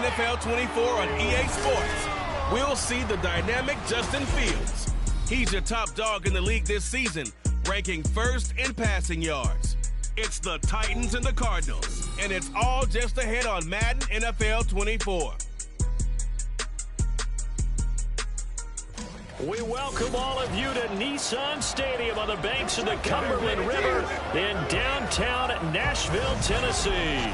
NFL 24 on EA Sports, we'll see the dynamic Justin Fields. He's your top dog in the league this season, ranking first in passing yards. It's the Titans and the Cardinals, and it's all just ahead on Madden NFL 24. We welcome all of you to Nissan Stadium on the banks of the Cumberland River in downtown Nashville, Tennessee.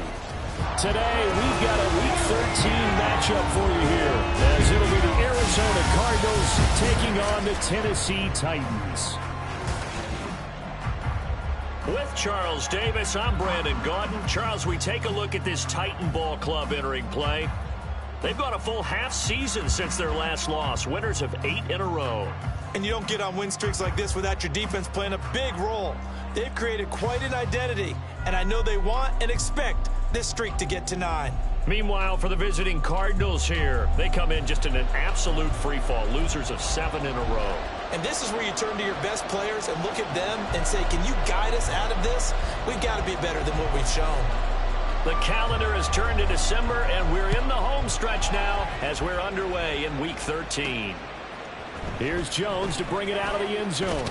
Today, we've got a Week 13 matchup for you here, as it'll be the Arizona Cardinals taking on the Tennessee Titans. With Charles Davis, I'm Brandon Gaudin. Charles, we take a look at this Titan Ball Club entering play. They've gone a full half season since their last loss, winners of 8 in a row. And you don't get on win streaks like this without your defense playing a big role. They've created quite an identity, and I know they want and expect this streak to get to 9. Meanwhile, for the visiting Cardinals here, they come in just in an absolute free-fall, losers of 7 in a row. And this is where you turn to your best players and look at them and say, can you guide us out of this? We've got to be better than what we've shown. The calendar has turned to December, and we're in the home stretch now as we're underway in Week 13. Here's Jones to bring it out of the end zone.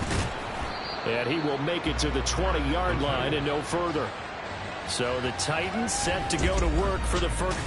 And he will make it to the 20-yard line and no further. So the Titans set to go to work for the first.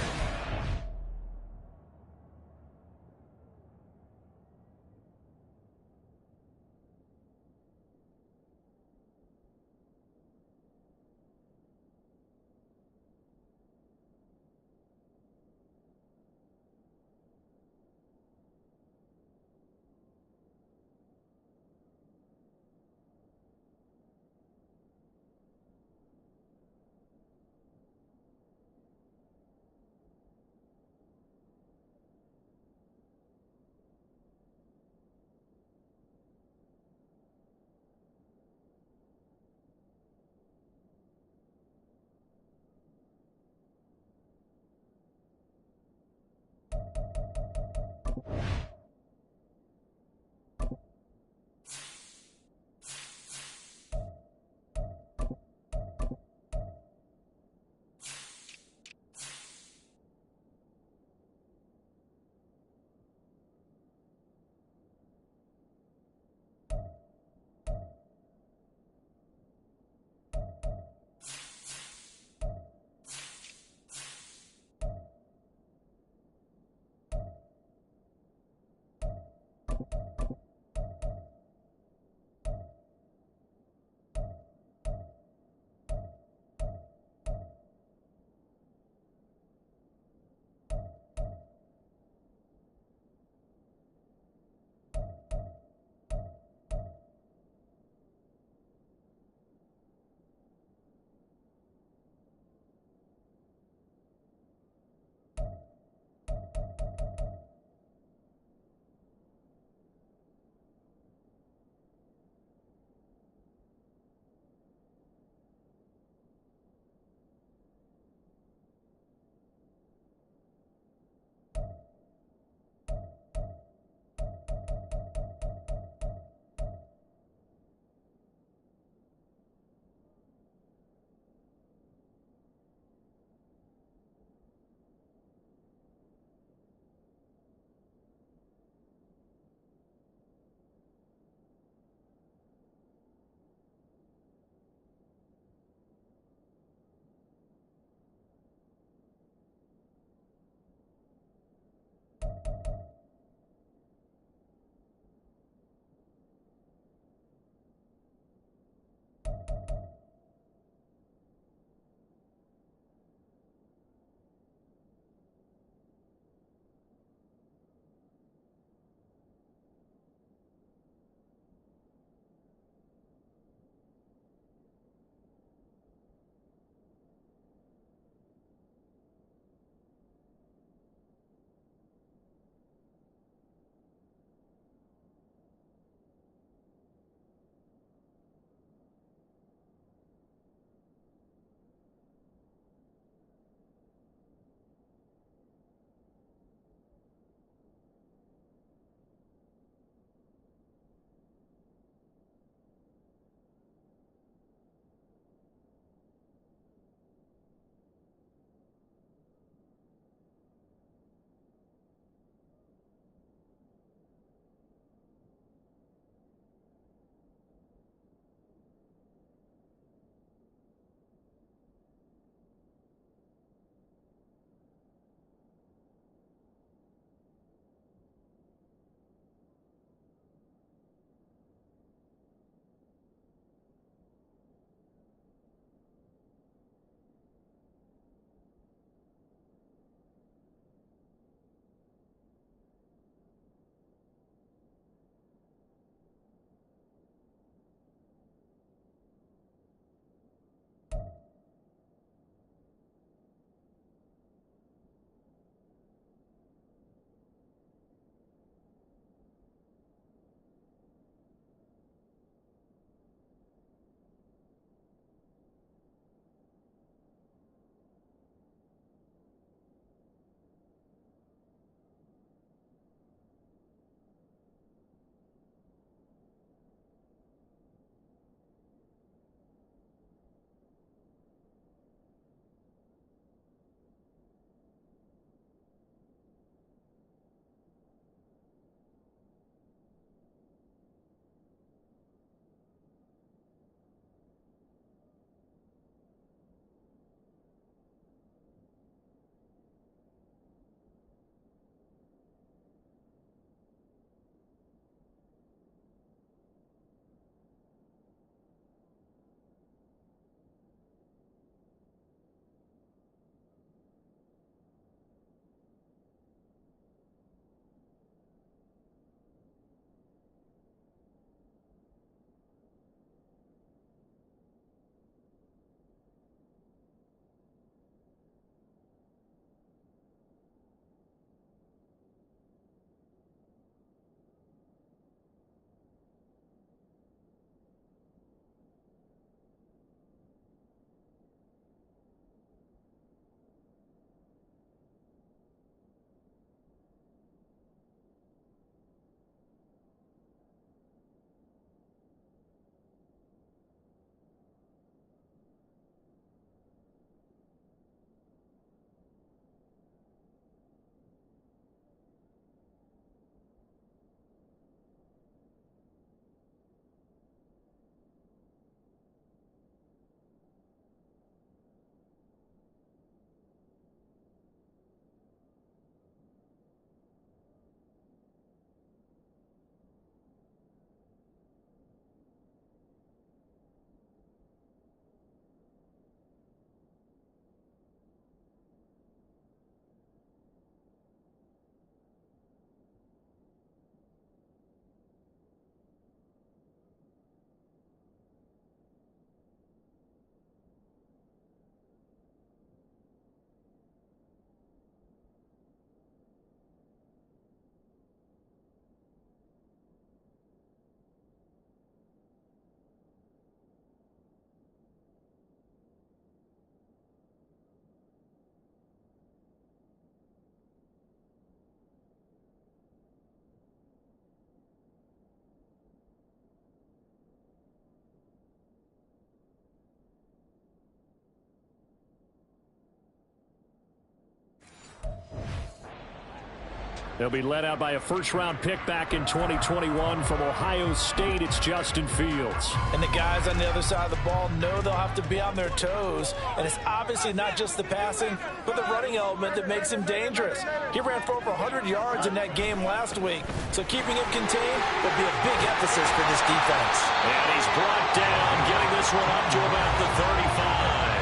They'll be led out by a first-round pick back in 2021 from Ohio State. It's Justin Fields. And the guys on the other side of the ball know they'll have to be on their toes. And it's obviously not just the passing, but the running element that makes him dangerous. He ran for over 100 yards in that game last week. So keeping him contained will be a big emphasis for this defense. And he's brought down, getting this one up to about the 35.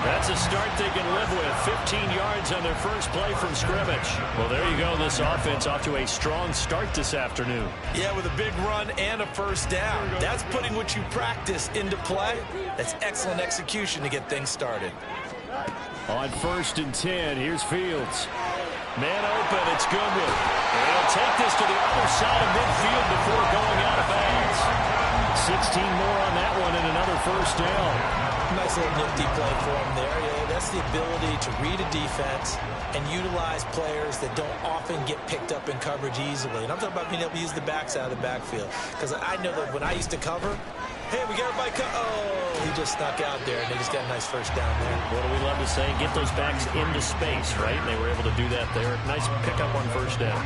That's a start they can live with. 15 yards on their first play from scrimmage. Well, there you go. This offense off to a strong start this afternoon. Yeah, with a big run and a first down. That's putting what you practice into play. That's excellent execution to get things started. On 1st and 10, here's Fields. Man open, it's Goodwin. And he'll take this to the other side of midfield before going out of bounds. 16 more on that one and another first down. Nice little nifty play for him there. Yeah, that's the ability to read a defense and utilize players that don't often get picked up in coverage easily. And I'm talking about being able to use the backs out of the backfield. Because I know that when I used to cover, hey, we got everybody oh, he just snuck out there, and they just got a nice first down there. What do we love to say? Get those backs into space, right? And they were able to do that there. Nice pickup on first down.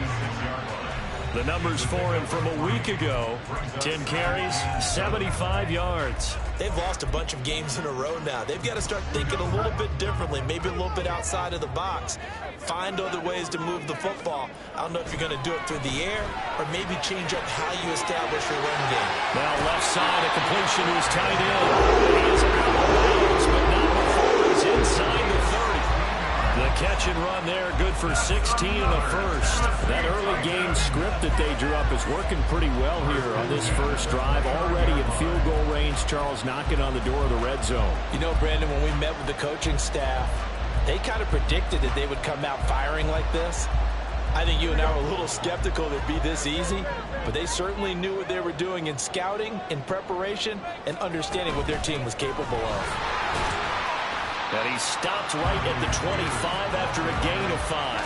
The numbers for him from a week ago. 10 carries, 75 yards. They've lost a bunch of games in a row now. They've got to start thinking a little bit differently, maybe a little bit outside of the box. Find other ways to move the football. I don't know if you're going to do it through the air or maybe change up how you establish your run game. Now left side, a completion to his tight end. He is out of bounds, but not before he's inside the 30. The catch and run there, good for 16 and a first. That early game script that they drew up is working pretty well here on this first drive. Already in field goal range, Charles knocking on the door of the red zone. You know, Brandon, when we met with the coaching staff, they kind of predicted that they would come out firing like this. I think you and I were a little skeptical that it'd be this easy, but they certainly knew what they were doing in scouting, in preparation, and understanding what their team was capable of. And he stopped right at the 25 after a gain of 5.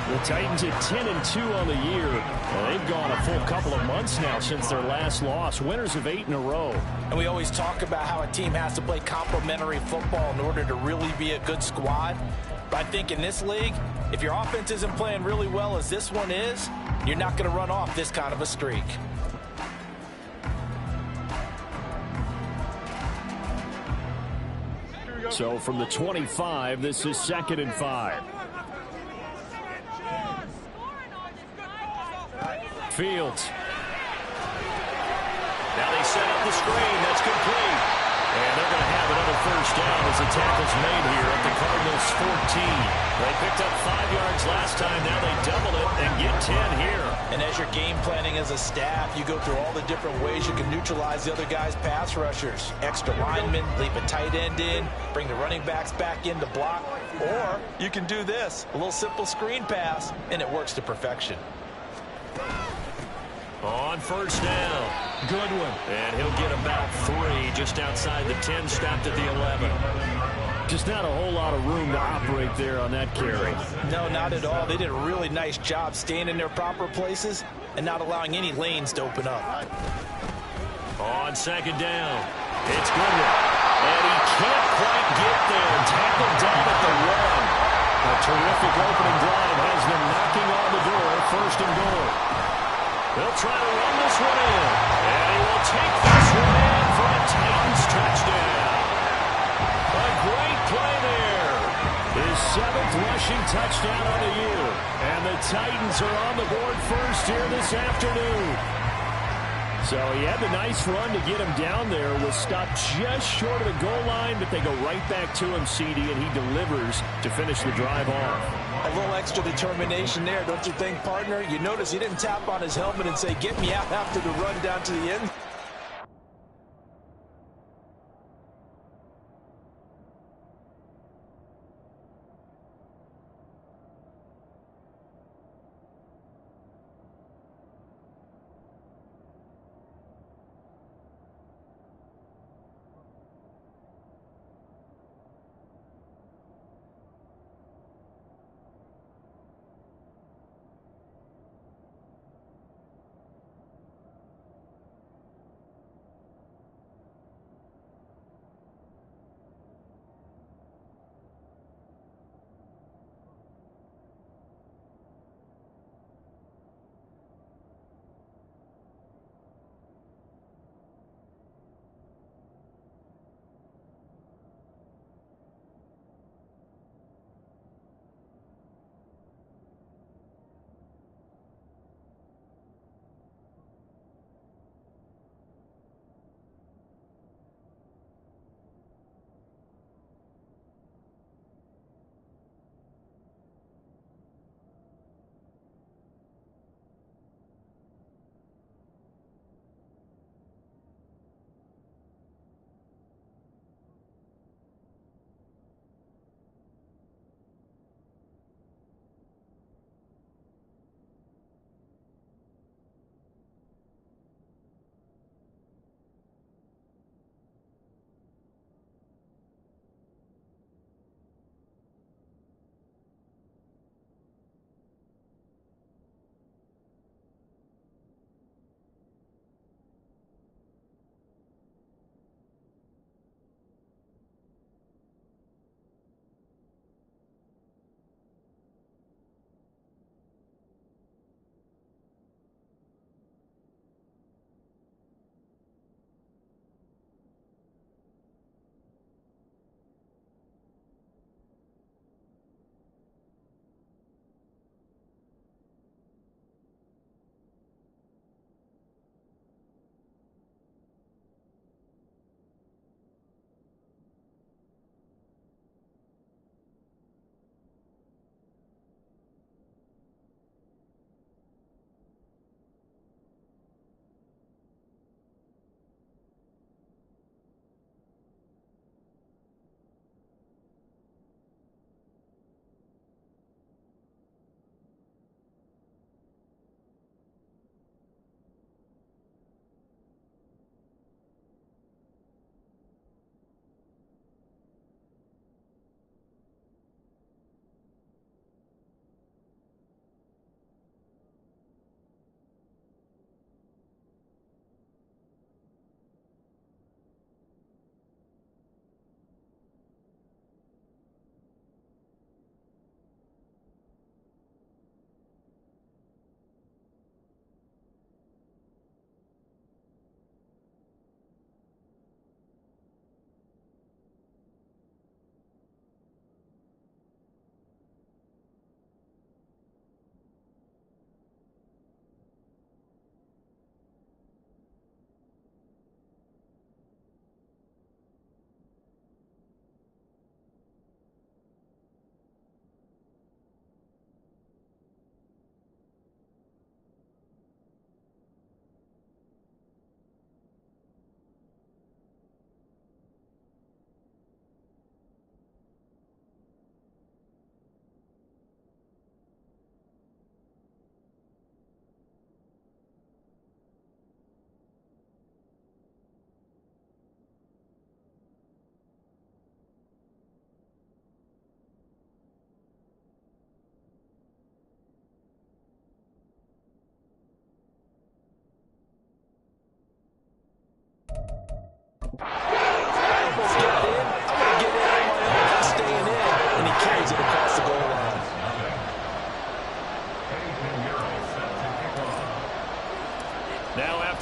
The Titans at 10-2 on the year. Well, they've gone a full couple of months now since their last loss. Winners of 8 in a row. And we always talk about how a team has to play complementary football in order to really be a good squad. But I think in this league, if your offense isn't playing really well as this one is, you're not going to run off this kind of a streak. So from the 25, this is 2nd and 5. Fields. Now they set up the screen. That's complete. And they're going to have another first down as the tackle's made here at the Cardinals' 14. They picked up 5 yards last time. Now they double it and get 10 here. And as you're game planning as a staff, you go through all the different ways you can neutralize the other guy's pass rushers. Extra linemen, leave a tight end in, bring the running backs back in to block. Or you can do this, a little simple screen pass, and it works to perfection. On first down, Goodwin. And he'll get about 3 just outside the 10, stopped at the 11. Just not a whole lot of room to operate there on that carry. No, not at all. They did a really nice job staying in their proper places and not allowing any lanes to open up. On 2nd down, it's Goodwin. And he can't quite get there. Tackled down at the 1. A terrific opening drive has them knocking on the door. 1st and goal. They'll try to run this one in. And he will take this one in for a Titans touchdown. A great play there. His 7th rushing touchdown on the year. And the Titans are on the board first here this afternoon. So he had the nice run to get him down there. Was stopped just short of the goal line, but they go right back to him, CD, and he delivers to finish the drive off. A little extra determination there, don't you think, partner? You notice he didn't tap on his helmet and say, get me out after the run down to the end.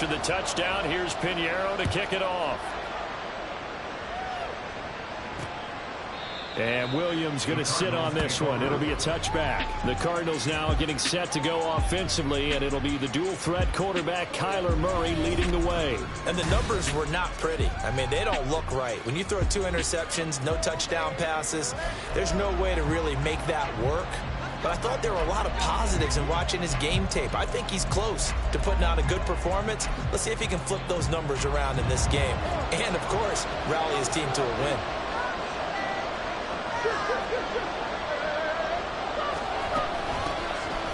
after the touchdown. Here's Pinheiro to kick it off. And Williams going to sit on this one. It'll be a touchback. The Cardinals now getting set to go offensively, and it'll be the dual-threat quarterback Kyler Murray leading the way. And the numbers were not pretty. I mean, they don't look right. When you throw 2 interceptions, no touchdown passes, there's no way to really make that work. But I thought there were a lot of positives in watching his game tape. I think he's close to putting out a good performance. Let's see if he can flip those numbers around in this game. And, of course, rally his team to a win.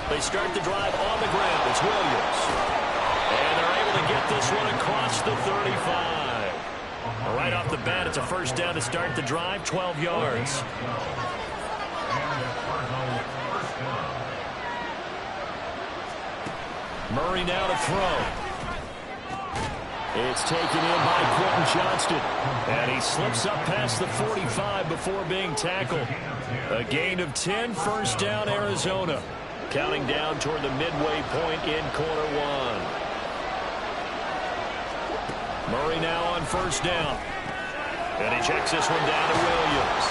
They start the drive on the ground. It's Williams. And they're able to get this one across the 35. Right off the bat, it's a first down to start the drive, 12 yards. Murray now to throw. It's taken in by Quentin Johnston. And he slips up past the 45 before being tackled. A gain of 10, first down, Arizona. Counting down toward the midway point in quarter one. Murray now on first down. And he checks this one down to Williams.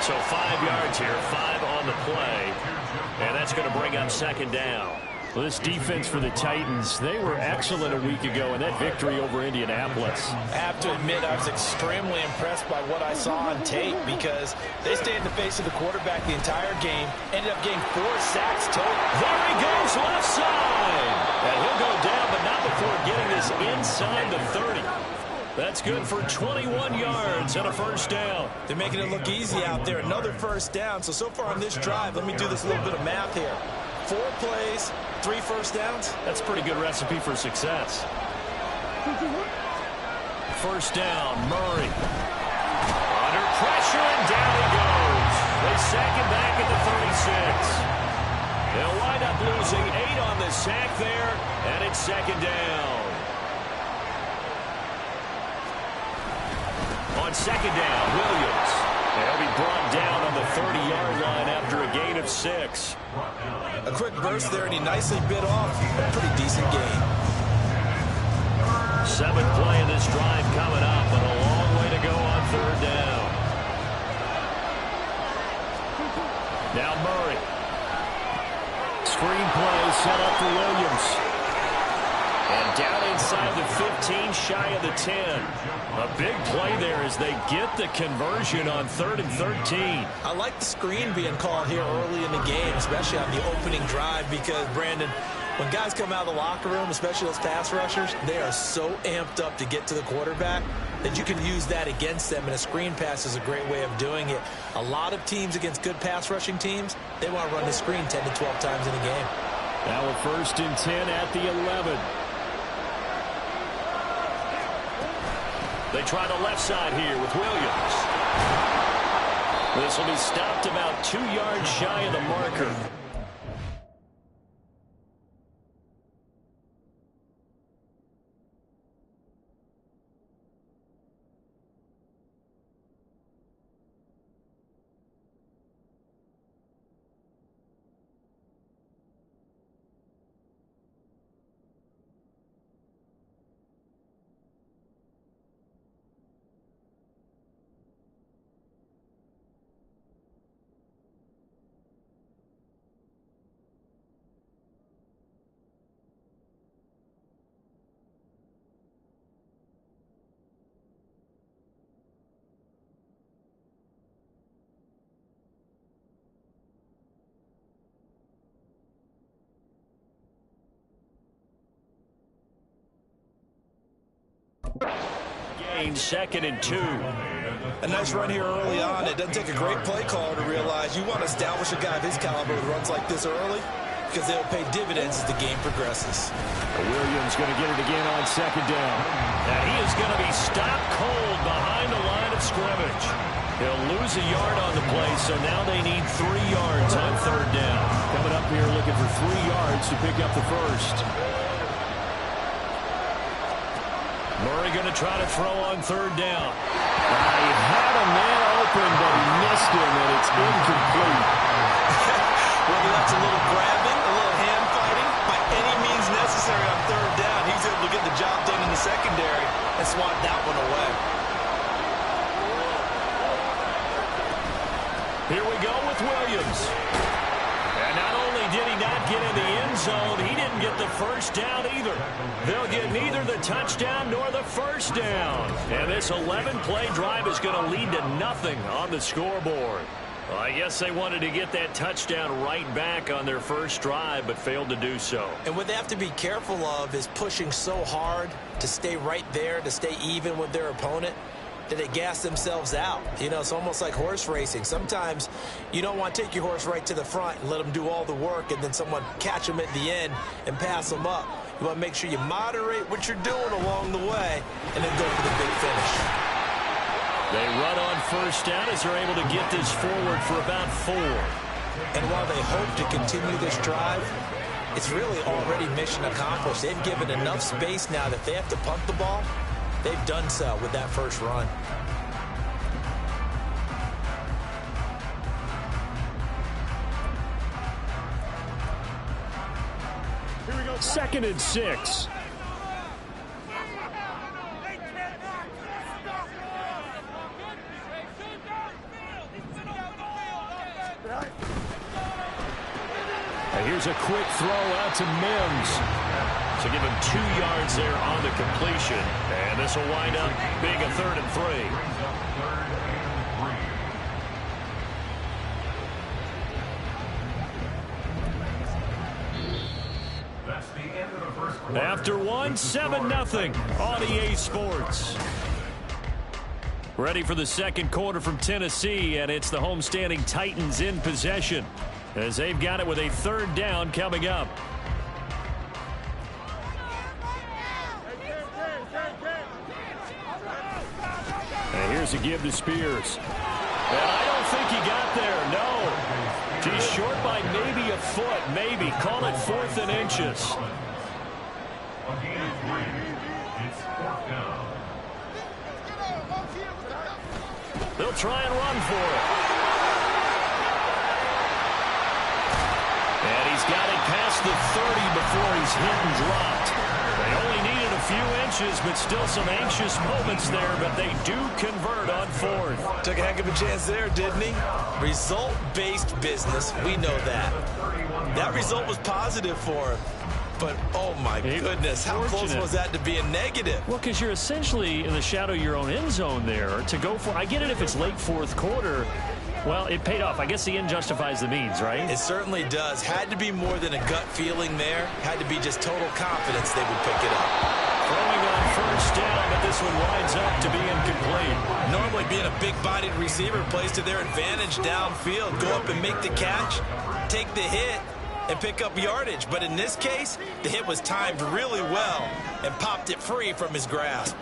So 5 yards here, 5 on the play. And that's going to bring up second down. Well, this defense for the Titans, they were excellent a week ago in that victory over Indianapolis. I have to admit, I was extremely impressed by what I saw on tape because they stayed in the face of the quarterback the entire game, ended up getting 4 sacks total. There he goes, left side. And he'll go down, but not before getting this inside the 30. That's good for 21 yards and a first down. They're making it look easy out there. Another first down. So far on this drive, let me do this little bit of math here. 4 plays, 3 first downs. That's a pretty good recipe for success. First down, Murray. Under pressure, and down he goes. They sack him back at the 36. They'll wind up losing 8 on the sack there, and it's second down. On second down, Williams. They'll be brought down on the 30-yard line after a gain of 6. A quick burst there, and he nicely bit off a pretty decent gain. 7th play of this drive coming up, and a long way to go on third down. Now Murray. Screen play set up for Williams. And down inside the 15, shy of the 10. A big play there as they get the conversion on 3rd and 13. I like the screen being called here early in the game, especially on the opening drive, because, Brandon, when guys come out of the locker room, especially those pass rushers, they are so amped up to get to the quarterback that you can use that against them, and a screen pass is a great way of doing it. A lot of teams against good pass rushing teams, they want to run the screen 10 to 12 times in a game. Now a 1st and 10 at the 11. They try the left side here with Williams. This will be stopped about 2 yards shy of the marker. Gain 2nd and 2. A nice run here early on. It doesn't take a great play caller to realize you want to establish a guy of his caliber with runs like this early, because they'll pay dividends as the game progresses. Williams going to get it again on 2nd down. And he is going to be stopped cold behind the line of scrimmage. He'll lose a yard on the play, so now they need 3 yards on 3rd down. Coming up here looking for 3 yards to pick up the first. Murray going to try to throw on 3rd down. He had a man open, but he missed him, and it's incomplete. Whether that's a little grabbing, a little hand fighting, by any means necessary on 3rd down, he's able to swat that one away. Here we go with Williams. And not only did he not get in the end zone, he didn't get the first down either. They'll get neither the touchdown nor the first down. And this 11-play drive is going to lead to nothing on the scoreboard. Well, I guess they wanted to get that touchdown right back on their first drive, but failed to do so. And what they have to be careful of is pushing so hard to stay right there, to stay even with their opponent, that they gas themselves out. You know, it's almost like horse racing. Sometimes you don't want to take your horse right to the front and let them do all the work, and then someone catch them at the end and pass them up. You want to make sure you moderate what you're doing along the way and then go for the big finish. They run on first down as they're able to get this forward for about 4. And while they hope to continue this drive, it's really already mission accomplished. They've given enough space now that they have to punt the ball. They've done so with that first run. Here we go. 2nd and 6. And here's a quick throw out to Mims. So give him 2 yards there on the completion. And this will wind up being a 3rd and 3. After 1, 7-0 on EA Sports. Ready for the second quarter from Tennessee, and it's the homestanding Titans in possession as they've got it with a 3rd down coming up. And here's a give to Spears. And I don't think he got there, no. He's short by maybe a foot, maybe. Call it 4th and inches. They'll try and run for it. And he's got it past the 30 before he's hit and dropped. They only needed a few inches, but still some anxious moments there, but they do convert on 4th. Took a heck of a chance there, didn't he? Result-based business, we know that. That result was positive for him. But, oh, my goodness, how close was that to being negative? Well, because you're essentially in the shadow of your own end zone there to go for. I get it if it's late 4th quarter. Well, it paid off. I guess the end justifies the means, right? It certainly does. Had to be more than a gut feeling there. Had to be just total confidence they would pick it up. Throwing on first down, but this one winds up to be incomplete. Normally being a big-bodied receiver plays to their advantage downfield. Go up and make the catch, take the hit, and pick up yardage. But in this case, the hit was timed really well and popped it free from his grasp.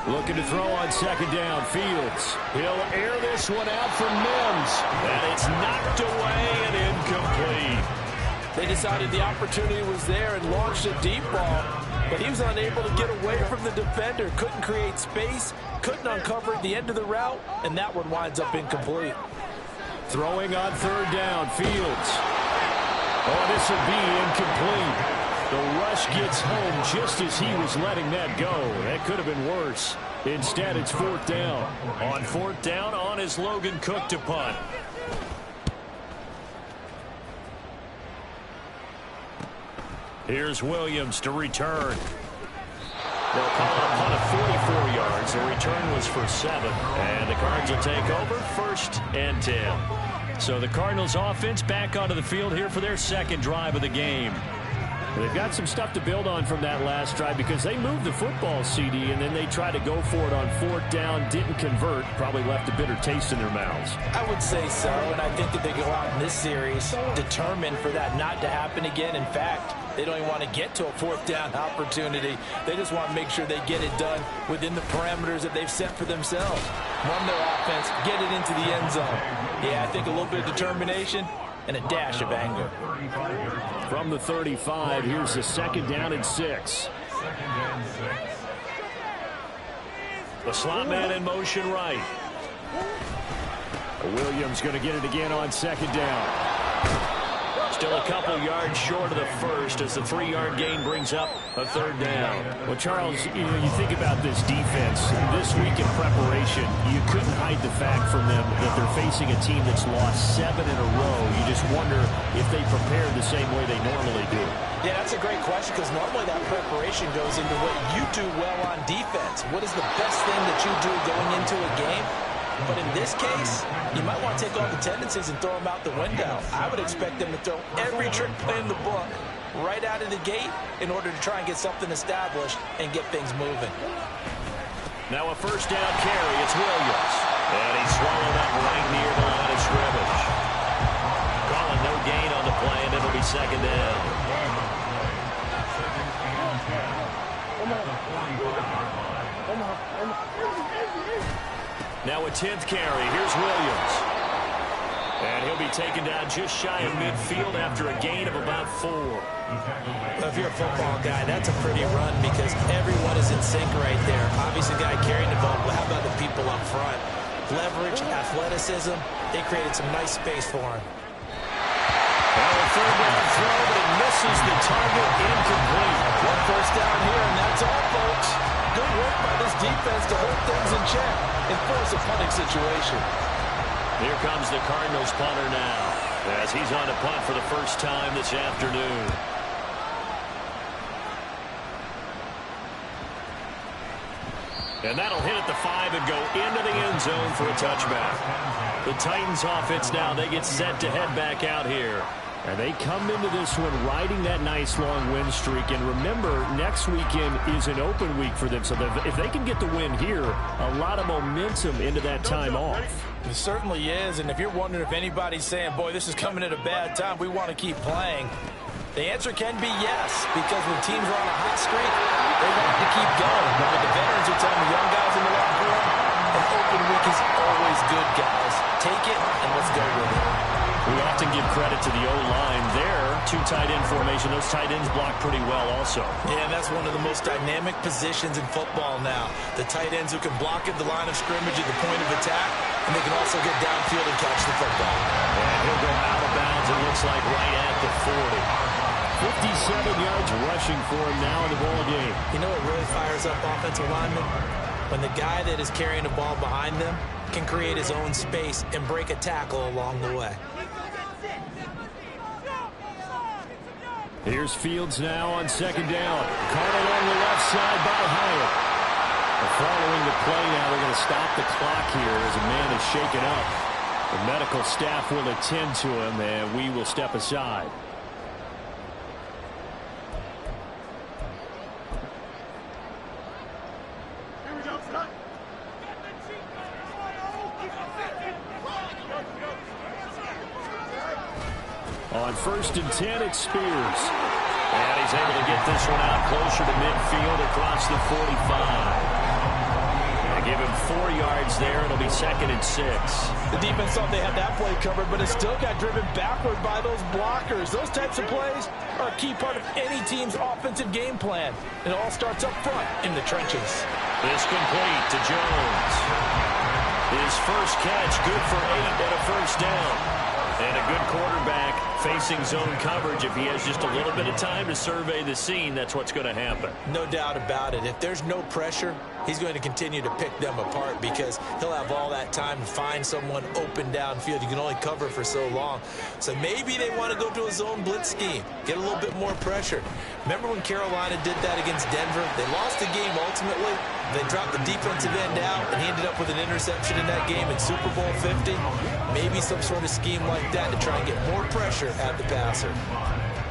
Looking to throw on 2nd down. Fields. He'll air this one out for Mims. And it's knocked away and incomplete. They decided the opportunity was there and launched a deep ball, but he was unable to get away from the defender. Couldn't create space, couldn't uncover at the end of the route, and that one winds up incomplete. Throwing on 3rd down. Fields. Oh, this will be incomplete. The rush gets home just as he was letting that go. That could have been worse. Instead, it's 4th down. On 4th down, on is Logan Cook to punt. Here's Williams to return. They'll call it a punt of 44 yards. The return was for 7. And the Cards will take over 1st and 10. So the Cardinals offense back onto the field here for their second drive of the game. They've got some stuff to build on from that last drive because they moved the football, CD, and then they tried to go for it on 4th down, didn't convert, probably left a bitter taste in their mouths. I would say so, and I think that they go out in this series determined for that not to happen again. In fact, they don't even want to get to a 4th down opportunity. They just want to make sure they get it done within the parameters that they've set for themselves. Run their offense, get it into the end zone. Yeah, I think a little bit of determination and a dash of anger. From the 35, here's the 2nd down and 6. The slot man in motion right. Williams going to get it again on 2nd down. Still a couple yards short of the first as the 3-yard gain brings up a third down. Well, Charles, you think about this defense. This week in preparation, you couldn't hide the fact from them that they're facing a team that's lost 7 in a row. You just wonder if they prepared the same way they normally do. Yeah, that's a great question because normally that preparation goes into what you do well on defense. What is the best thing that you do going into a game? But in this case, you might want to take all the tendencies and throw them out the window. I would expect them to throw every trick play in the book right out of the gate in order to try and get something established and get things moving. Now a first down carry. It's Williams. And he's swallowed up right near the line of scrimmage. Calling no gain on the play, and it'll be second down. Now a 10th carry. Here's Williams. And he'll be taken down just shy of midfield after a gain of about 4. Well, if you're a football guy, that's a pretty run because everyone is in sync right there. Obviously, the guy carrying the ball, but how about the people up front? Leverage, athleticism, they created some nice space for him. Well, a third down throw, but it misses the target, incomplete. One first down here, and that's all, folks. Good work by this defense to hold things in check and force a punting situation. Here comes the Cardinals punter now as he's on to punt for the first time this afternoon. And that'll hit at the 5 and go into the end zone for a touchback. The Titans offense now, they get set to head back out here. And they come into this one riding that nice long win streak. And remember, next weekend is an open week for them. So if they can get the win here, a lot of momentum into that time off. It certainly is. And if you're wondering if anybody's saying, boy, this is coming at a bad time, we want to keep playing, the answer can be yes. Because when teams are on a hot streak, they want to keep going. But the veterans are telling the young guys in the locker room, an open week is always good, guys. Take it and let's go with it. We often give credit to the O-line there. 2 tight end formation. Those tight ends block pretty well also. Yeah, that's one of the most dynamic positions in football now. The tight ends who can block at the line of scrimmage at the point of attack, and they can also get downfield and catch the football. And he'll go out of bounds, it looks like, right at the 40. 57 yards rushing for him now in the ball game. You know what really fires up offensive linemen? When the guy that is carrying the ball behind them can create his own space and break a tackle along the way. Here's Fields now on second down. Caught along the left side by Hyatt. Following the play now, they're going to stop the clock here as a man is shaken up. The medical staff will attend to him, and we will step aside. On 1st and 10, it's Spears. And he's able to get this one out closer to midfield across the 45. They give him 4 yards there. It'll be 2nd and 6. The defense thought they had that play covered, but it still got driven backward by those blockers. Those types of plays are a key part of any team's offensive game plan. It all starts up front in the trenches. This complete to Jones. His first catch, good for 8 and a first down. And a good quarterback facing zone coverage. If he has just a little bit of time to survey the scene, that's what's going to happen. No doubt about it. If there's no pressure, he's going to continue to pick them apart because he'll have all that time to find someone open downfield. You can only cover for so long. So maybe they want to go to a zone blitz scheme, get a little bit more pressure. Remember when Carolina did that against Denver? They lost the game ultimately. They dropped the defensive end out, and he ended up with an interception in that game in Super Bowl 50. Maybe some sort of scheme like that to try and get more pressure at the passer.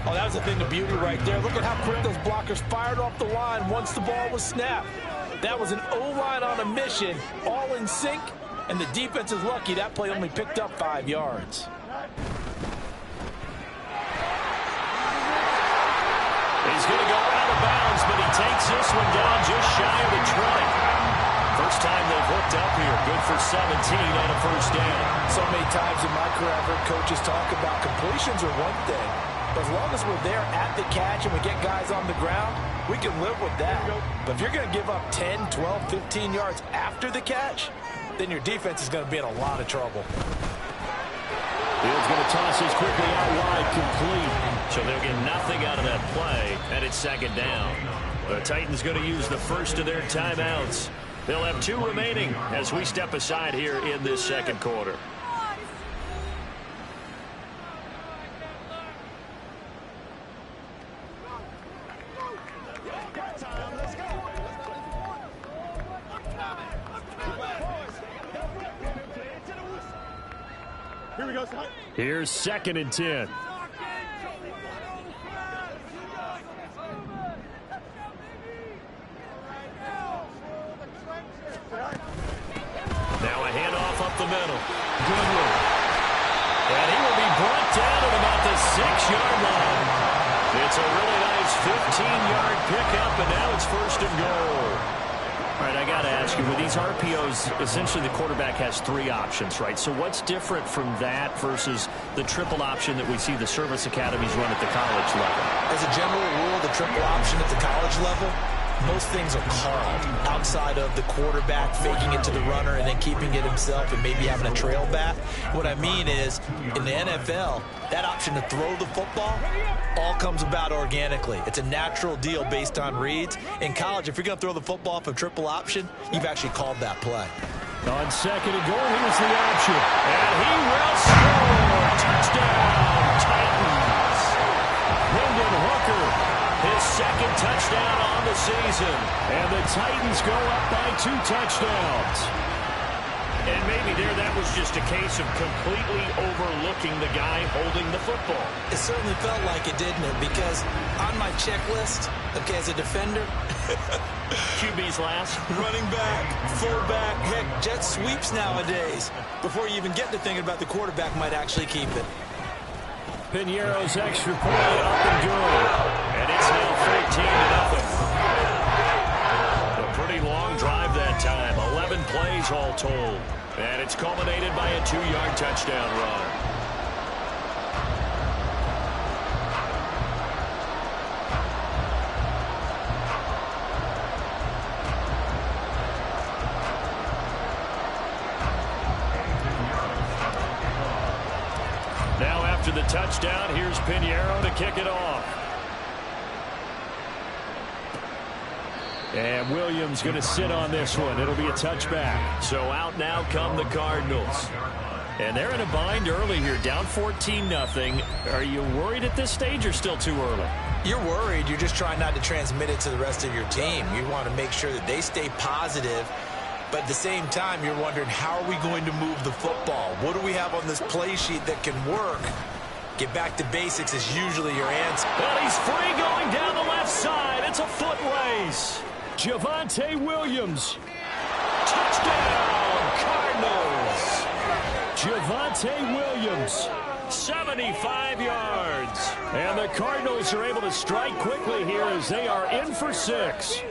Oh, that was the thing of beauty right there. Look at how quick those blockers fired off the line once the ball was snapped. That was an O-line on a mission, all in sync, and the defense is lucky that play only picked up 5 yards. He's going to go out of bounds, but he takes this one down just shy of the 20. First time they've hooked up here. Good for 17 and a first down. So many times in my career, I've heard coaches talk about completions are one thing. But as long as we're there at the catch and we get guys on the ground, we can live with that. But if you're going to give up 10, 12, 15 yards after the catch, then your defense is going to be in a lot of trouble. Field's going to toss is quickly out wide, complete. So they'll get nothing out of that play, and it's second down. The Titans going to use the first of their timeouts. They'll have 2 remaining as we step aside here in this second quarter. Here we go, son. Here's 2nd and 10. Now a handoff up the middle. Goodwin. And he will be brought down at about the 6-yard line. It's a really nice 15-yard pickup, and now it's 1st and goal. All right, I got to ask you, with these RPOs, essentially the quarterback has 3 options, right? So what's different from that versus the triple option that we see the service academies run at the college level? As a general rule, the triple option at the college level, most things are called outside of the quarterback faking it to the runner and then keeping it himself and maybe having a trail back. What I mean is, in the NFL, that option to throw the football all comes about organically. It's a natural deal based on reads. In college, if you're going to throw the football off a triple option, you've actually called that play. On 2nd and goal, here's the option. And he will score. Touchdown, Titans. Hendon Hooker. His 2nd touchdown on the season. And the Titans go up by 2 touchdowns. And maybe that was just a case of completely overlooking the guy holding the football. It certainly felt like it, didn't it? Because on my checklist, okay, as a defender, QB's last. running back, fullback, heck, jet sweeps nowadays. Before you even get to thinking about the quarterback might actually keep it. Piñeiro's extra point up and good. And it's now 14-0. A pretty long drive that time. 11 plays all told. And it's culminated by a 2-yard touchdown run. Now after the touchdown, here's Piñeiro to kick it off. And Williams going to sit on this one. It'll be a touchback. So out now come the Cardinals. And they're in a bind early here, down 14-0. Are you worried at this stage or still too early? You're worried. You're just trying not to transmit it to the rest of your team. You want to make sure that they stay positive. But at the same time, you're wondering, how are we going to move the football? What do we have on this play sheet that can work? Get back to basics is usually your answer. Well, he's free going down the left side. It's a foot race. Javonte Williams. Touchdown, Cardinals. Javonte Williams. 75 yards. And the Cardinals are able to strike quickly here as they are in for 6.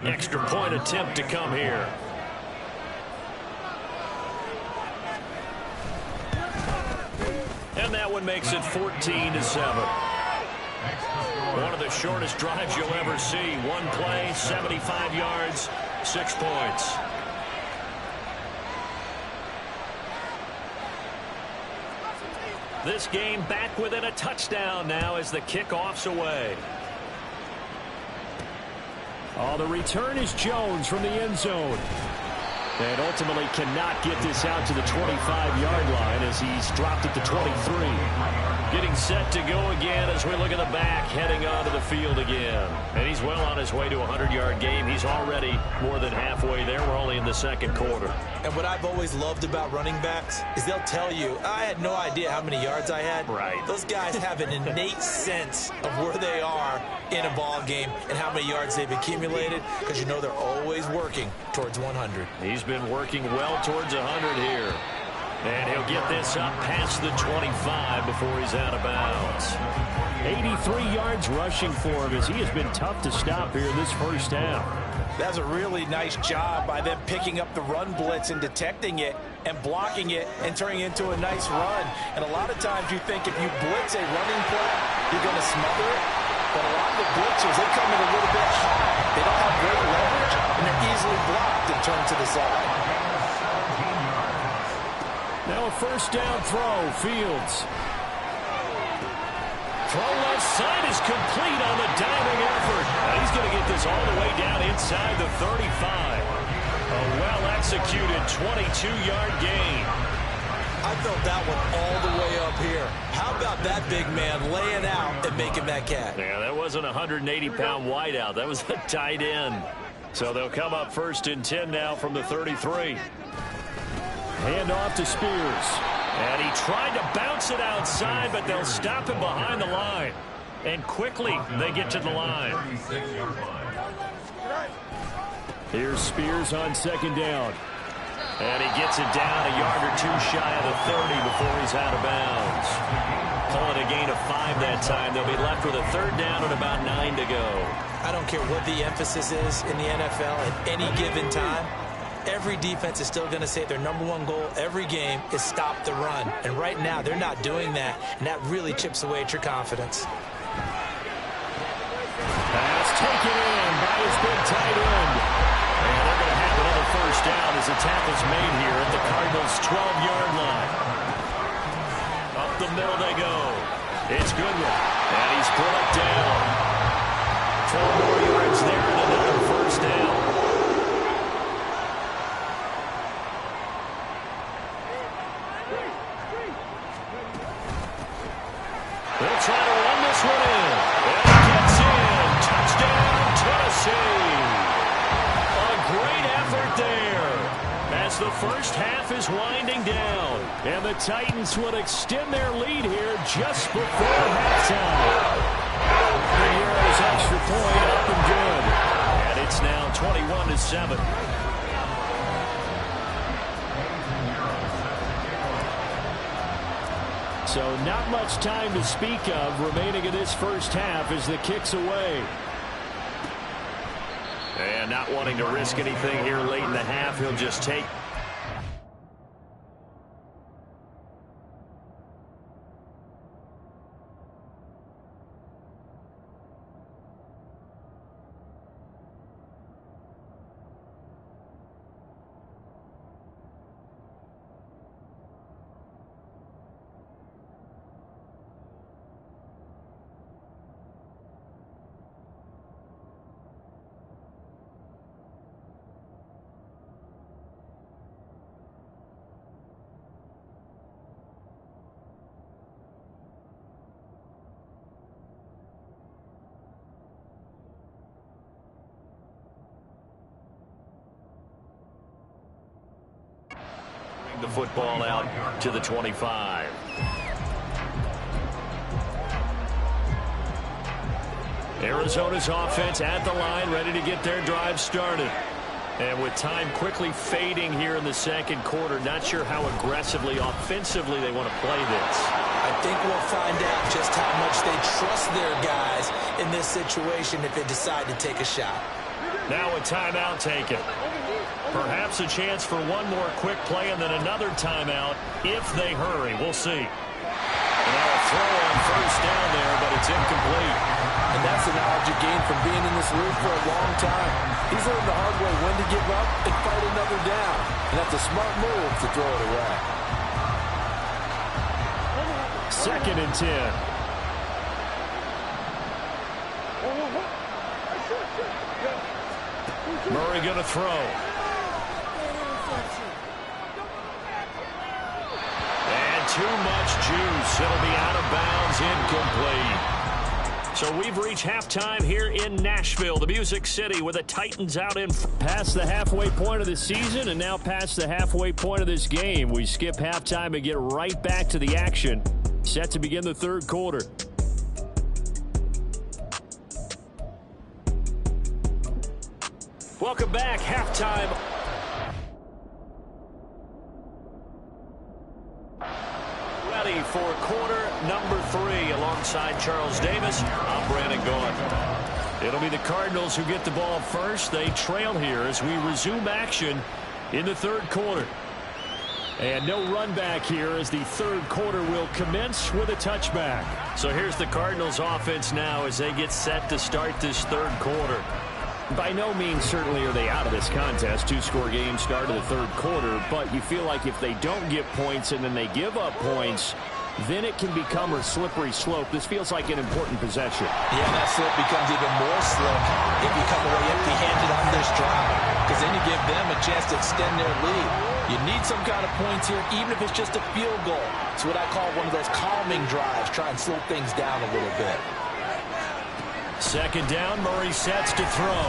Extra point attempt to come here. And that one makes it 14-7. One of the shortest drives you'll ever see. One play, 75 yards, 6 points. This game back within a touchdown now as the kickoff's away. Oh, the return is Jones from the end zone. And ultimately cannot get this out to the 25-yard line as he's dropped at the 23. Getting set to go again as we look at the back, heading onto the field again. And he's well on his way to a 100-yard game. He's already more than halfway there. We're only in the second quarter. And what I've always loved about running backs is they'll tell you, I had no idea how many yards I had. Right. Those guys have an innate sense of where they are in a ball game and how many yards they've accumulated, because you know they're always working towards 100. He's been working well towards 100 here. And he'll get this up past the 25 before he's out of bounds. 83 yards rushing for him as he has been tough to stop here in this first half. That's a really nice job by them picking up the run blitz and detecting it and blocking it and turning it into a nice run. And a lot of times you think if you blitz a running play, you're going to smother it. But a lot of the blitzers, they come in a little bit high. They don't have great leverage, and they're easily blocked and turned to the side. Now a first down throw, Fields. Throw left side is complete on the diving effort. Now he's going to get this all the way down inside the 35. A well-executed 22-yard gain. I felt that one all the way up here. How about that big man laying out and making that catch? Yeah, that wasn't a 180-pound wideout. That was a tight end. So they'll come up first and 10 now from the 33. Hand off to Spears. And he tried to bounce it outside, but they'll stop him behind the line. And quickly, they get to the line. Here's Spears on second down. And he gets it down a yard or two shy of the 30 before he's out of bounds. Call it a gain of 5 that time. They'll be left with a third down and about 9 to go. I don't care what the emphasis is in the NFL at any given time. Every defense is still going to say their #1 goal every game is stop the run. And right now, they're not doing that, and that really chips away at your confidence. Pass taken in by his big tight end. And they're going to have another first down as the tackle's made here at the Cardinals' 12-yard line. Up the middle they go. It's Goodwin. And he's put up down. 4 more yards there and another first down. They'll try to run this one in. And he gets in. Touchdown, Tennessee. A great effort there as the first half is winding down. And the Titans will extend their lead here just before halftime. The Heroes extra point up and good. And it's now 21-7. So not much time to speak of remaining in this first half as the kick's away. And not wanting to risk anything here late in the half, he'll just take. The football out to the 25. Arizona's offense at the line, ready to get their drive started. And with time quickly fading here in the second quarter, not sure how aggressively, offensively they want to play this. I think we'll find out just how much they trust their guys in this situation if they decide to take a shot. Now a timeout taken. Perhaps a chance for one more quick play and then another timeout if they hurry. We'll see. And now a throw on first down there, but it's incomplete. And that's the knowledge you gain from being in this league for a long time. He's learned the hard way when to give up and fight another down. And that's a smart move to throw it away. 2nd and 10. Murray going to throw. And too much juice. It'll be out of bounds, incomplete. So we've reached halftime here in Nashville, the Music City, with the Titans out in past the halfway point of the season and now past the halfway point of this game. We skip halftime and get right back to the action. Set to begin the third quarter. Welcome back. Halftime. for quarter number 3. Alongside Charles Davis, I'm Brandon Gaudin. It'll be the Cardinals who get the ball first. They trail here as we resume action in the third quarter. And no run back here as the third quarter will commence with a touchback. So here's the Cardinals offense now as they get set to start this third quarter. By no means certainly are they out of this contest. Two-score game start of the third quarter, but you feel like if they don't get points and then they give up points, then it can become a slippery slope. This feels like an important possession. Yeah, that slope becomes even more slick if you come away empty-handed on this drive, because then you give them a chance to extend their lead. You need some kind of points here, even if it's just a field goal. It's what I call one of those calming drives. Try and slow things down a little bit. Second down, Murray sets to throw.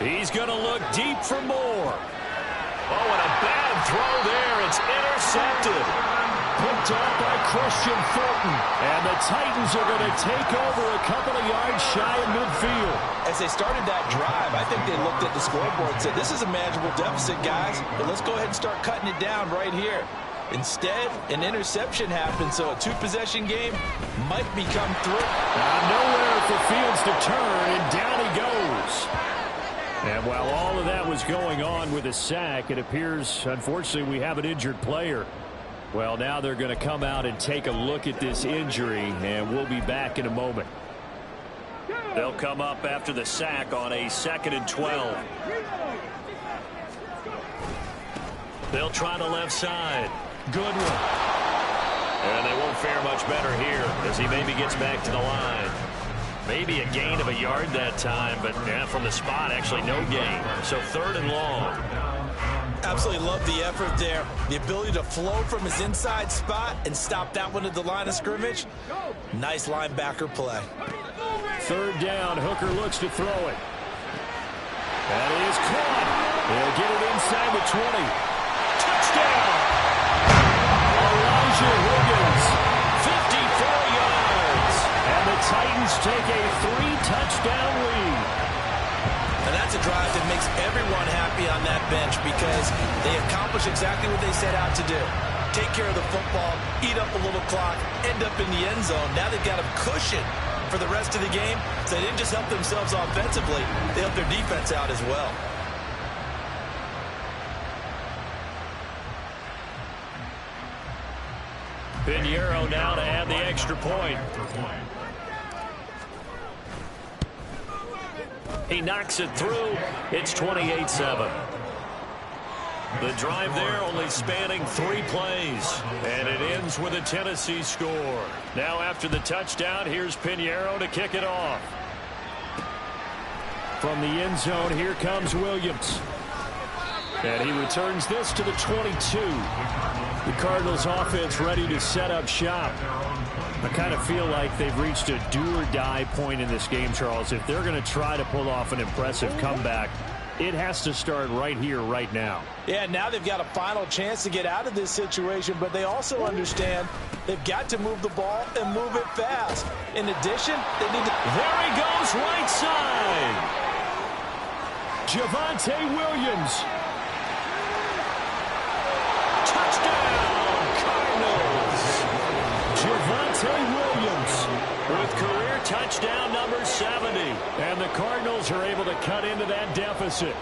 He's going to look deep for more. Oh, and a bad throw there. It's intercepted. Picked up by Christian Fulton. And the Titans are going to take over a couple of yards shy of midfield. As they started that drive, I think they looked at the scoreboard and said, this is a manageable deficit, guys, but let's go ahead and start cutting it down right here. Instead, an interception happened, so a two-possession game might become through. Nowhere for Fields to turn, and down he goes. And while all of that was going on with a sack, it appears, unfortunately, we have an injured player. Well, now they're going to come out and take a look at this injury, and we'll be back in a moment. They'll come up after the sack on a 2nd and 12. They'll try the left side. Good one. And they won't fare much better here as he maybe gets back to the line. Maybe a gain of a yard that time, but yeah, from the spot, actually no gain. So 3rd and long. Absolutely love the effort there. The ability to flow from his inside spot and stop that one at the line of scrimmage. Nice linebacker play. 3rd down. Hooker looks to throw it. That is caught. He'll get it inside the 20. Touchdown! Elijah Higgins, 54 yards. And the Titans take a 3-touchdown lead. And that's a drive that makes everyone happy on that bench because they accomplish exactly what they set out to do. Take care of the football, eat up a little clock, end up in the end zone. Now they've got a cushion for the rest of the game, so they didn't just help themselves offensively, they helped their defense out as well. Pinheiro now to add the extra point. He knocks it through. It's 28-7. The drive there only spanning 3 plays. And it ends with a Tennessee score. Now after the touchdown, here's Pinheiro to kick it off. From the end zone, here comes Williams. And he returns this to the 22. The Cardinals offense ready to set up shop. I kind of feel like they've reached a do-or-die point in this game, Charles. If they're going to try to pull off an impressive comeback, it has to start right here, right now. Yeah, now they've got a final chance to get out of this situation, but they also understand they've got to move the ball and move it fast. In addition, they need to... There he goes, right side. Javonte Williams. Touchdown, Cardinals. Javonte Williams with career touchdown number 70. And the Cardinals are able to cut into that deficit.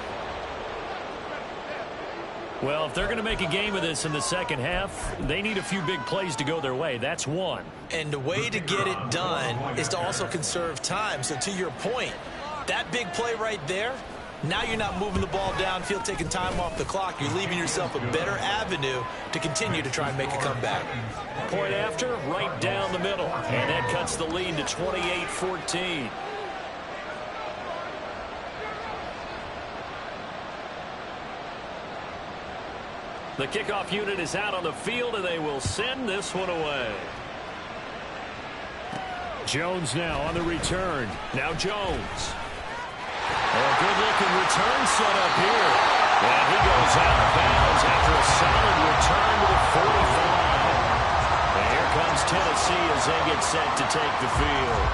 Well, if they're going to make a game of this in the second half, they need a few big plays to go their way. That's one. And the way to get it done is to also conserve time. So to your point, that big play right there, now you're not moving the ball downfield, taking time off the clock. You're leaving yourself a better avenue to continue to try and make a comeback. Point after, right down the middle. And that cuts the lead to 28-14. The kickoff unit is out on the field, and they will send this one away. Jones now on the return. Now Jones. A good-looking return set up here. And he goes out of bounds after a solid return to the 45. And here comes Tennessee as they get set to take the field.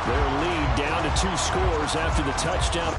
Their lead down to 2 scores after the touchdown.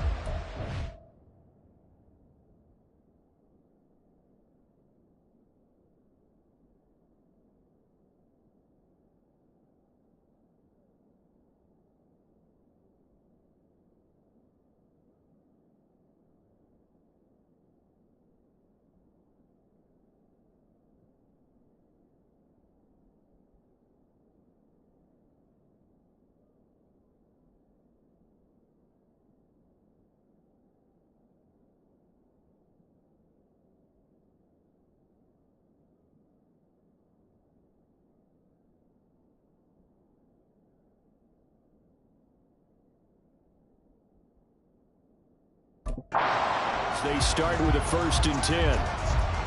They start with a 1st and 10.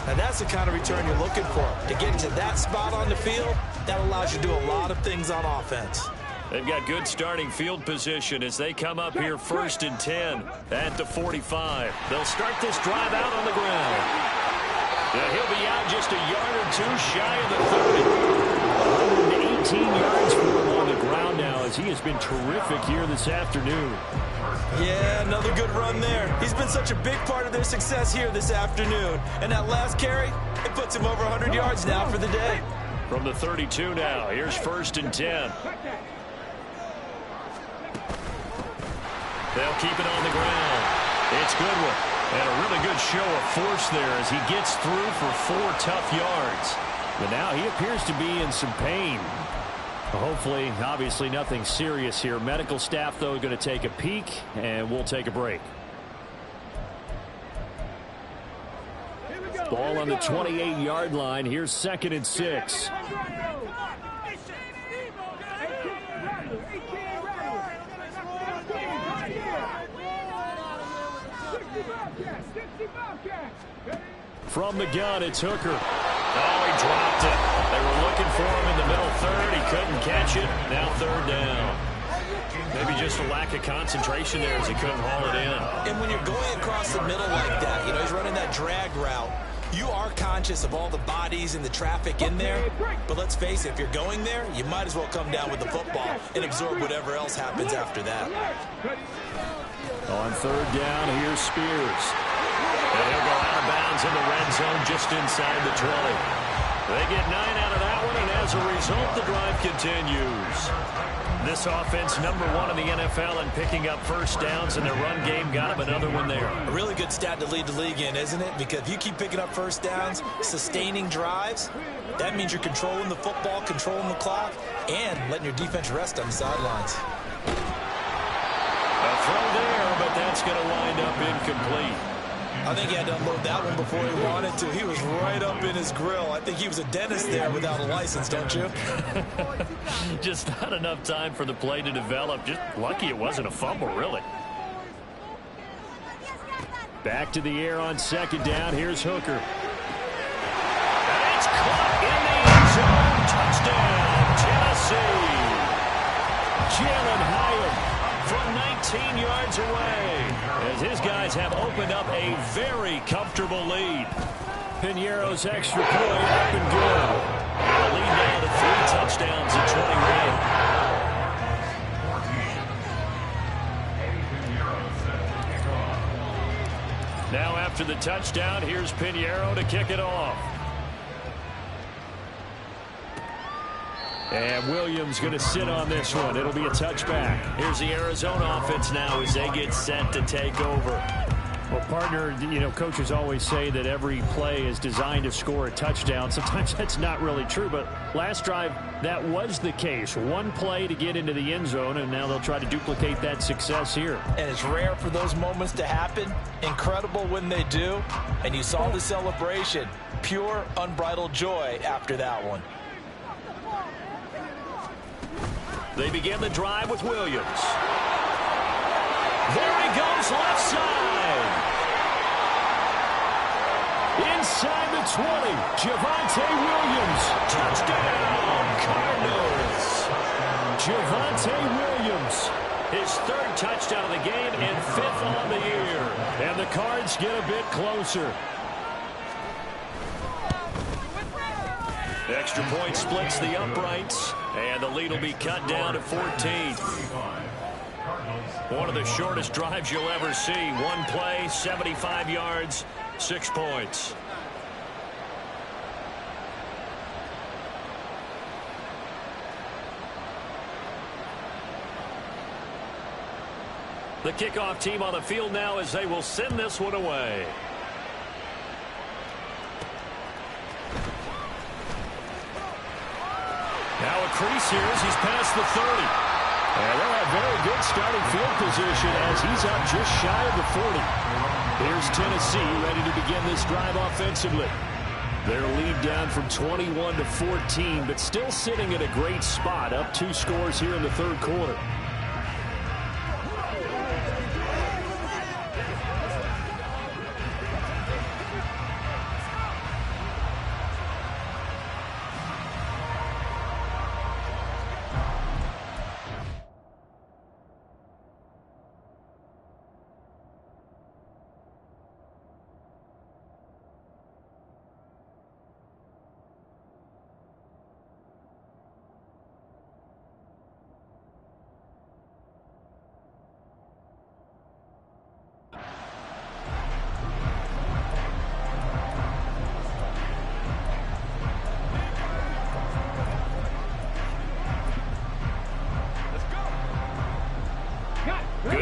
Now that's the kind of return you're looking for. To get to that spot on the field, that allows you to do a lot of things on offense. They've got good starting field position as they come up here 1st and 10 at the 45. They'll start this drive out on the ground. Yeah, he'll be out just a yard or two shy of the 30. 118 yards for him on the ground now as he has been terrific here this afternoon. Yeah, another good run there. He's been such a big part of their success here this afternoon. And that last carry, it puts him over 100 yards now for the day. From the 32 now, here's 1st and 10. They'll keep it on the ground. It's Goodwin. And a really good show of force there as he gets through for 4 tough yards. But now he appears to be in some pain. Hopefully, obviously nothing serious here. Medical staff, though, going to take a peek, and we'll take a break. Ball on the 28-yard line. Here's 2nd and 6. From the gun, it's Hooker. Oh, he dropped it. They were looking for him in the middle third. He couldn't catch it. Now 3rd down. Maybe just a lack of concentration there as he couldn't haul it in. And when you're going across the middle like that, you know, he's running that drag route, you are conscious of all the bodies and the traffic in there. But let's face it, if you're going there, you might as well come down with the football and absorb whatever else happens after that. On 3rd down, here's Spears. And he'll go out of bounds in the red zone just inside the 20. They get 9 out of that one, and as a result, the drive continues. This offense, #1 in the NFL and picking up 1st downs, and their run game got them another one there. A really good stat to lead the league in, isn't it? Because if you keep picking up 1st downs, sustaining drives, that means you're controlling the football, controlling the clock, and letting your defense rest on the sidelines. A throw there, but that's going to wind up incomplete. I think he had to unload that one before he wanted to. He was right up in his grill. I think he was a dentist there without a license, don't you? Just not enough time for the play to develop. Just lucky it wasn't a fumble, really. Back to the air on 2nd down. Here's Hooker. And it's caught in the end zone. Touchdown, Tennessee. Jalen Hyatt from 19 yards away, as his guys have opened up a very comfortable lead. Piñeiro's extra point up and good. And the lead now to 3 touchdowns at 21. Now after the touchdown, here's Piñeiro to kick it off. And Williams going to sit on this one. It'll be a touchback. Here's the Arizona offense now as they get set to take over. Well, partner, you know, coaches always say that every play is designed to score a touchdown. Sometimes that's not really true, but last drive, that was the case. One play to get into the end zone, and now they'll try to duplicate that success here. And it's rare for those moments to happen. Incredible when they do. And you saw the celebration. Pure, unbridled joy after that one. They begin the drive with Williams. There he goes, left side. Inside the 20, Javonte Williams. Touchdown, Cardinals. Javonte Williams. His 3rd touchdown of the game and 5th on the year. And the Cards get a bit closer. The extra point splits the uprights, and the lead will be cut down to 14. One of the shortest drives you'll ever see. One play, 75 yards, 6 points. The kickoff team on the field now as they will send this one away. Now a crease here as he's past the 30. And they'll have very good starting field position as he's up just shy of the 40. Here's Tennessee ready to begin this drive offensively. Their lead down from 21 to 14, but still sitting at a great spot, up 2 scores here in the 3rd quarter.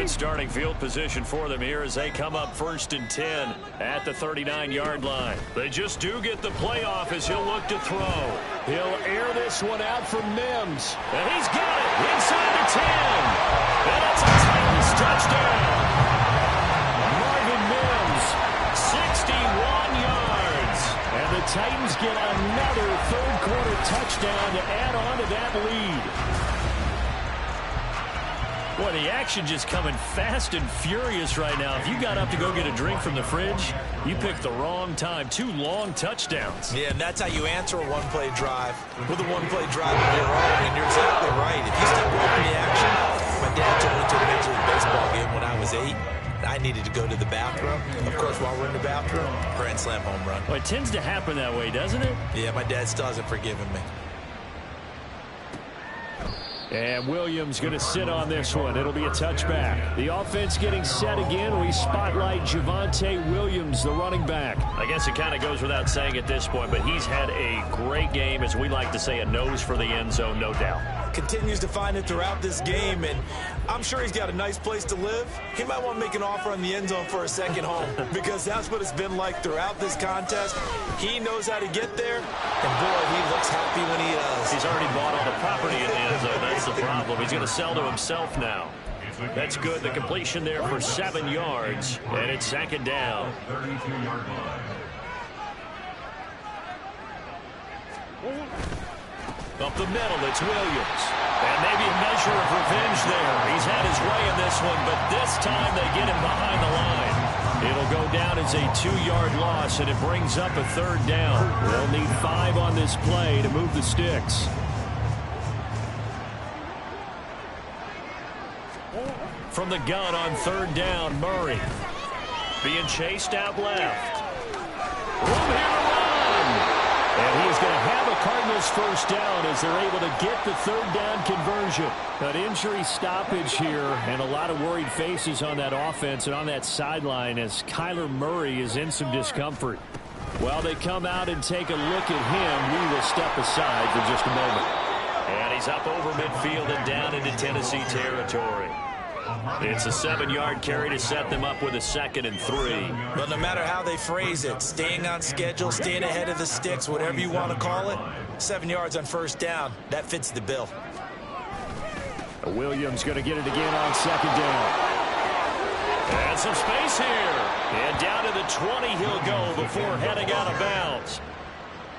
Good starting field position for them here as they come up 1st and 10 at the 39-yard line. They just do get the playoff as he'll look to throw. He'll air this one out for Mims. And he's got it inside the 10. And it's a Titans touchdown. Marvin Mims, 61 yards. And the Titans get another third-quarter touchdown to add on to that lead. Boy, the action just coming fast and furious right now. If you got up to go get a drink from the fridge, you picked the wrong time. 2 long touchdowns. Yeah, and that's how you answer a one-play drive. With a one-play drive, you're wrong, and you're exactly right. If you step away from the action, my dad took me to a Major League Baseball game when I was 8. I needed to go to the bathroom. Of course, while we're in the bathroom, grand slam home run. Well, it tends to happen that way, doesn't it? Yeah, my dad still hasn't forgiven me. And Williams going to sit on this one. It'll be a touchback. The offense getting set again. We spotlight Javonte Williams, the running back. I guess it kind of goes without saying at this point, but he's had a great game, as we like to say, a nose for the end zone, no doubt. Continues to find it throughout this game, and I'm sure he's got a nice place to live. He might want to make an offer on the end zone for a second home because that's what it's been like throughout this contest. He knows how to get there, and boy, he looks happy when he does. He's already bought all the property in the end zone. That's the problem. He's going to sell to himself now. That's good. The completion there for 7 yards, and it's 2nd down. Up the middle, it's Williams. And maybe a measure of revenge there. He's had his way in this one, but this time they get him behind the line. It'll go down as a 2-yard loss, and it brings up a 3rd down. They'll need 5 on this play to move the sticks. From the gun on 3rd down, Murray. Being chased out left. Room here to run. And he is going to have a Cardinals 1st down as they're able to get the 3rd down conversion. An injury stoppage here and a lot of worried faces on that offense and on that sideline as Kyler Murray is in some discomfort. While they come out and take a look at him, we will step aside for just a moment. And he's up over midfield and down into Tennessee territory. It's a 7-yard carry to set them up with a 2nd and 3. Well, no matter how they phrase it, staying on schedule, staying ahead of the sticks, whatever you want to call it, 7 yards on 1st down, that fits the bill. Williams going to get it again on 2nd down. And some space here. And down to the 20 he'll go before heading out of bounds.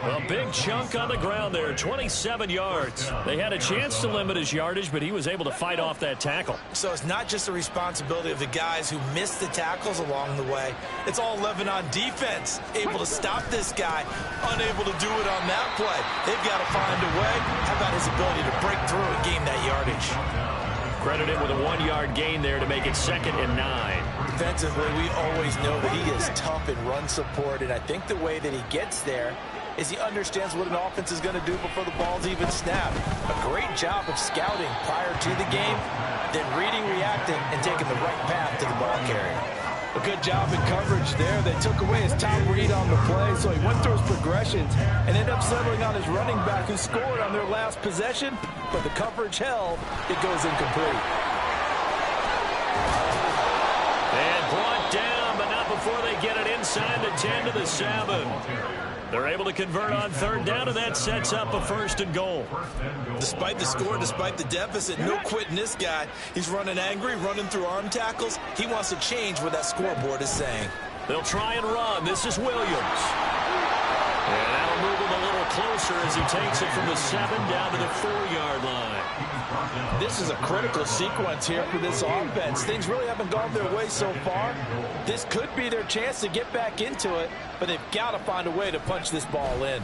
A big chunk on the ground there, 27 yards. They had a chance to limit his yardage, but he was able to fight off that tackle. So it's not just the responsibility of the guys who missed the tackles along the way. It's all 11 on defense, able to stop this guy, unable to do it on that play. They've got to find a way. How about his ability to break through and gain that yardage? Credit him with a 1-yard gain there to make it 2nd and 9. Defensively, we always know that he is tough in run support, and I think the way that he gets there is he understands what an offense is going to do before the ball's even snapped. A great job of scouting prior to the game, then reading, reacting, and taking the right path to the ball carrier. A good job in coverage there. They took away his top read on the play, so he went through his progressions and ended up settling on his running back who scored on their last possession, but the coverage held. It goes incomplete. And brought down, but not before they get it inside the 10 to the 7. They're able to convert on 3rd down, and that sets up a 1st and goal. Despite the score, despite the deficit, no quitting this guy. He's running angry, running through arm tackles. He wants to change what that scoreboard is saying. They'll try and run. This is Williams. And that'll move him a little closer as he takes it from the 7 down to the 4-yard line. This is a critical sequence here for this offense. Things really haven't gone their way so far. This could be their chance to get back into it, but they've got to find a way to punch this ball in.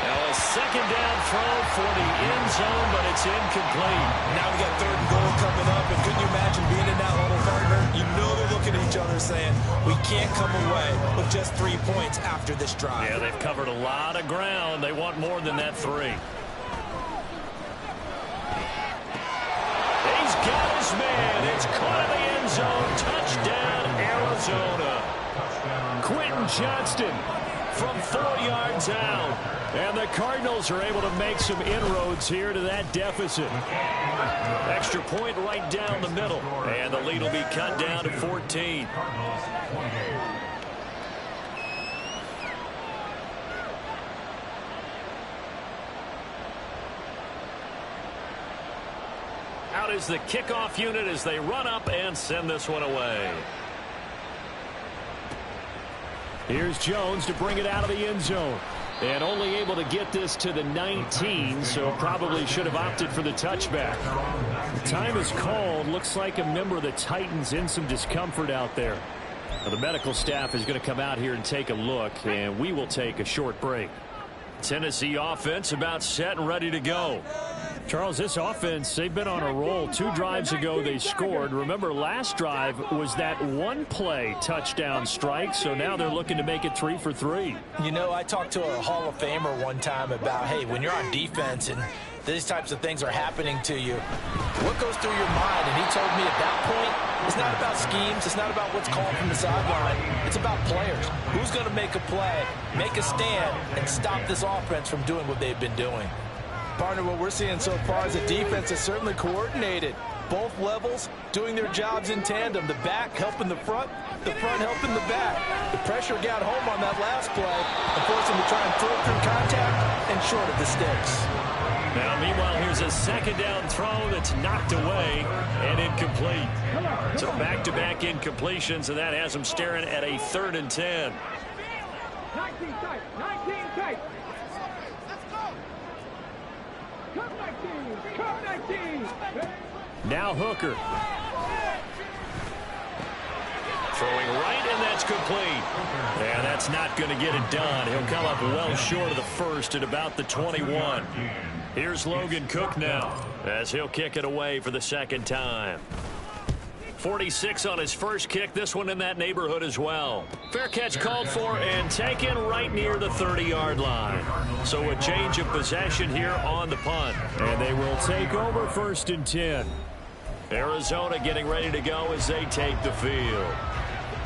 Now a 2nd down throw for the end zone, but it's incomplete. Now we got 3rd and goal coming up, and couldn't you imagine being in that huddle, partner? You know they're looking at each other saying, we can't come away with just 3 points after this drive. Yeah, they've covered a lot of ground. They want more than that 3. He's got his man. It's caught in the end zone. Touchdown, Arizona. Quentin Johnston, from 4 yards out. And the Cardinals are able to make some inroads here to that deficit. Extra point right down the middle. And the lead will be cut down to 14. Out is the kickoff unit as they run up and send this one away. Here's Jones to bring it out of the end zone. And only able to get this to the 19, so probably should have opted for the touchback. The time is called. Looks like a member of the Titans in some discomfort out there. Now, the medical staff is going to come out here and take a look, and we will take a short break. Tennessee offense about set and ready to go. Charles, this offense, they've been on a roll. 2 drives ago they scored. Remember, last drive was that one-play touchdown strike, so now they're looking to make it 3 for 3. You know, I talked to a Hall of Famer one time about, hey, when you're on defense and these types of things are happening to you, what goes through your mind? And he told me at that point, it's not about schemes. It's not about what's called from the sideline. It's about players. Who's going to make a play, make a stand, and stop this offense from doing what they've been doing? Partner, what we're seeing so far is a defense that's certainly coordinated. Both levels doing their jobs in tandem. The back helping the front helping the back. The pressure got home on that last play and forced them to try and throw through contact and short of the sticks. Now, meanwhile, here's a second down throw that's knocked away and incomplete. So back-to-back incompletions, and that has them staring at a 3rd and 10. 19 tight, 19 tight. Come 19, come 19. Now Hooker. Throwing right, and that's complete. And that's not going to get it done. He'll come up well short of the first at about the 21. Here's Logan Cook now as he'll kick it away for the second time. 46 on his first kick. This one in that neighborhood as well. Fair catch called for and taken right near the 30-yard line. So a change of possession here on the punt. And they will take over 1st and 10. Arizona getting ready to go as they take the field.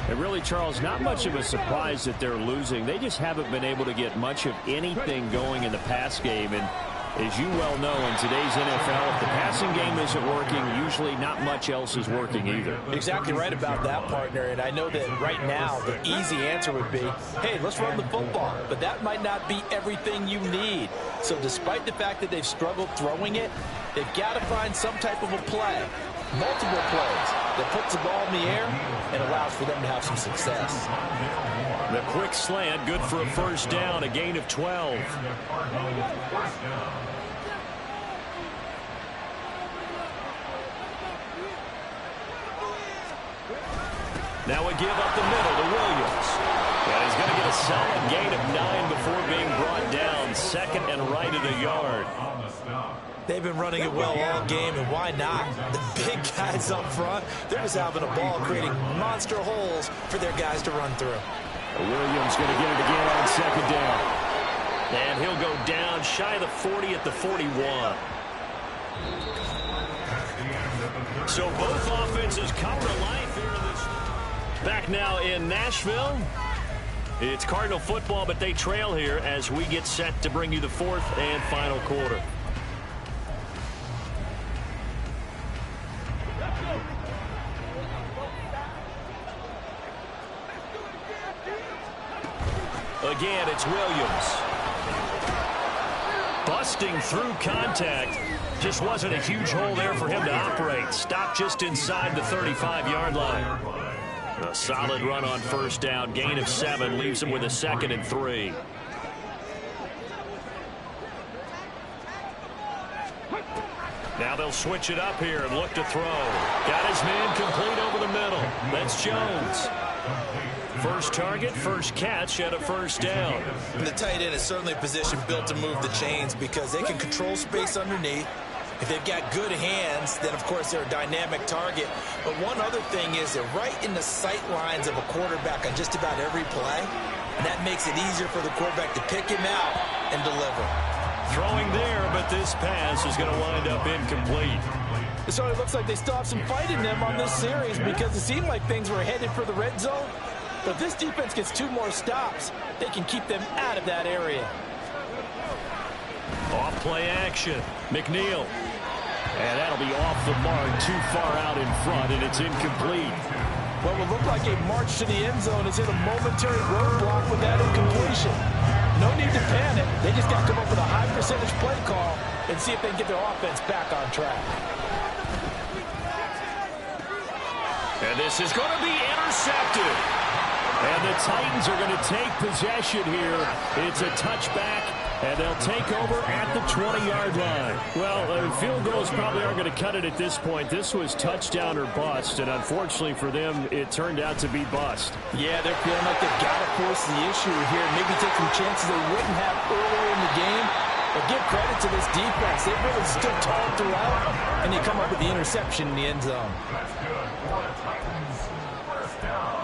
And really, Charles, not much of a surprise that they're losing. They just haven't been able to get much of anything going in the pass game. And as you well know, in today's NFL, if the passing game isn't working, usually not much else is working either. Exactly right about that, partner. And I know that right now the easy answer would be, hey, let's run the football. But that might not be everything you need. So despite the fact that they've struggled throwing it, they've got to find some type of a play, multiple plays, that puts the ball in the air and allows for them to have some success. The quick slant, good for a first down, a gain of 12. Now a give up the middle to Williams. And he's going to get a solid gain of 9 before being brought down. 2nd and right at a yard. They've been running it well all game, and why not? The big guys up front, they're just having a ball creating monster holes for their guys to run through. Williams going to get it again on 2nd down. And he'll go down shy of the 40 at the 41. So both offenses come to life here in this. Back now in Nashville. It's Cardinal football, but they trail here as we get set to bring you the 4th and final quarter. Again, it's Williams. Busting through contact. Just wasn't a huge hole there for him to operate. Stopped just inside the 35-yard line. A solid run on first down. Gain of 7 leaves him with a 2nd and 3. Now they'll switch it up here and look to throw. Got his man complete over the middle. That's Jones. First target, first catch at a first down. And the tight end is certainly a position built to move the chains because they can control space underneath. If they've got good hands, then, of course, they're a dynamic target. But one other thing is they're right in the sight lines of a quarterback on just about every play. And that makes it easier for the quarterback to pick him out and deliver. Throwing there, but this pass is going to wind up incomplete. It certainly looks like they still have some fight in them on this series because it seemed like things were headed for the red zone. But if this defense gets 2 more stops, they can keep them out of that area. Off play action. McNeil. And that'll be off the mark, too far out in front, and it's incomplete. What will look like a march to the end zone is hit a momentary roadblock with that incompletion. No need to panic. They just got to come up with a high percentage play call and see if they can get their offense back on track. And this is going to be intercepted. And the Titans are going to take possession here. It's a touchback, and they'll take over at the 20-yard line. Well, field goals probably aren't going to cut it at this point. This was touchdown or bust, and unfortunately for them, it turned out to be bust. Yeah, they're feeling like they've got to force the issue here. Maybe take some chances they wouldn't have earlier in the game. But give credit to this defense. They've really stood tall throughout, and you come up with the interception in the end zone. That's good for the Titans. First down.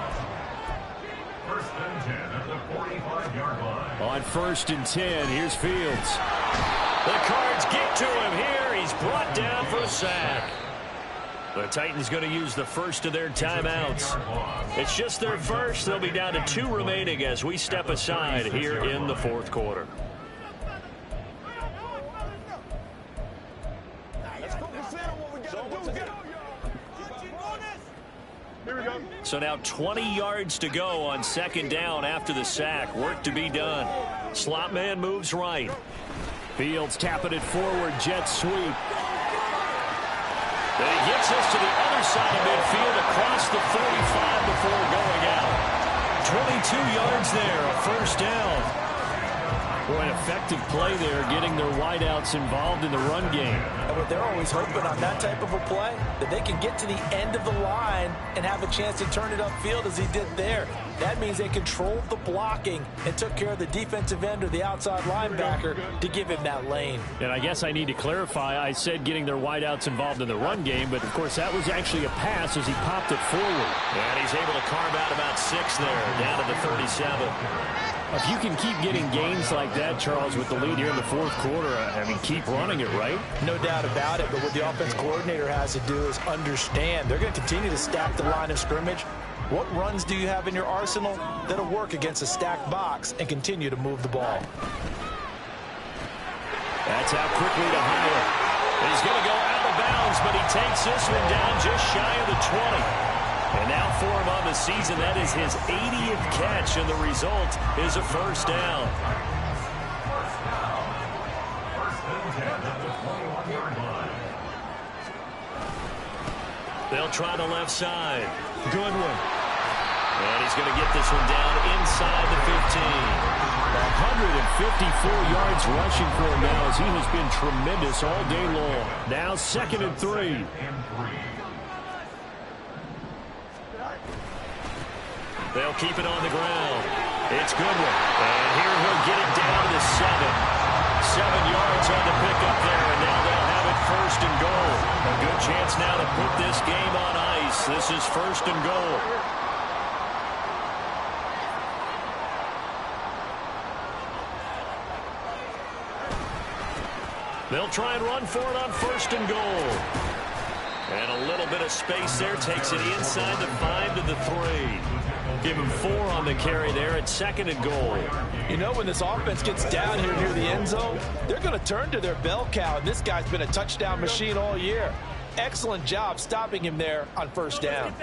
First and 10 at the 45-yard line. On 1st and 10, here's Fields. The Cards get to him here. He's brought down for a sack. The Titans going to use the first of their timeouts. It's just their first. They'll be down to 2 remaining as we step aside here in the 4th quarter. So now 20 yards to go on 2nd down after the sack. Work to be done. Slot man moves right. Fields tapping it forward. Jet sweep. Then he gets us to the other side of midfield across the 45 before going out. 22 yards there, a first down. Boy, an effective play there, getting their wideouts involved in the run game. But they're always hoping on that type of a play that they can get to the end of the line and have a chance to turn it upfield as he did there. That means they controlled the blocking and took care of the defensive end or the outside linebacker to give him that lane. And I guess I need to clarify, I said getting their wideouts involved in the run game, but of course that was actually a pass as he popped it forward. And he's able to carve out about 6 there, down to the 37. If you can keep getting gains like that, Charles, with the lead here in the 4th quarter, I mean, keep running it, right? No doubt about it, but what the offense coordinator has to do is understand. They're going to continue to stack the line of scrimmage. What runs do you have in your arsenal that'll work against a stacked box and continue to move the ball? That's out quickly to Howard. He's going to go out of bounds, but he takes this one down just shy of the 20. And now for him on the season, that is his 80th catch, and the result is a first down. They'll try the left side. Goodwin. And he's going to get this one down inside the 15. 154 yards rushing for him now as he has been tremendous all day long. Now 2nd and 3. They'll keep it on the ground. It's Goodwin. And here he'll get it down to the 7. 7 yards on the pickup there, and now they'll have it 1st and goal. A good chance now to put this game on ice. This is 1st and goal. They'll try and run for it on 1st and goal. And a little bit of space there takes it inside the 5 to the 3. Give him 4 on the carry there at 2nd and goal. You know, when this offense gets down here near the end zone, they're going to turn to their bell cow. And this guy's been a touchdown machine all year. Excellent job stopping him there on 1st down.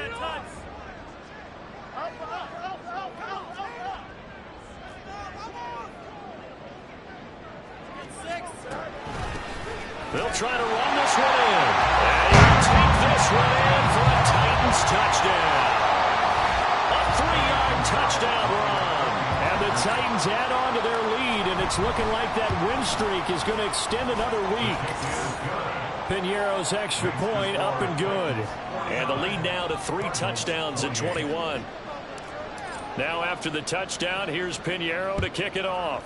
They'll try to run this one in. And he'll take this one in for a Titans touchdown. A 3-yard touchdown run. And the Titans add on to their lead, and it's looking like that win streak is going to extend another week. Piñeiro's extra point up and good. And the lead now to 3 touchdowns in 21. Now after the touchdown, here's Piñeiro to kick it off.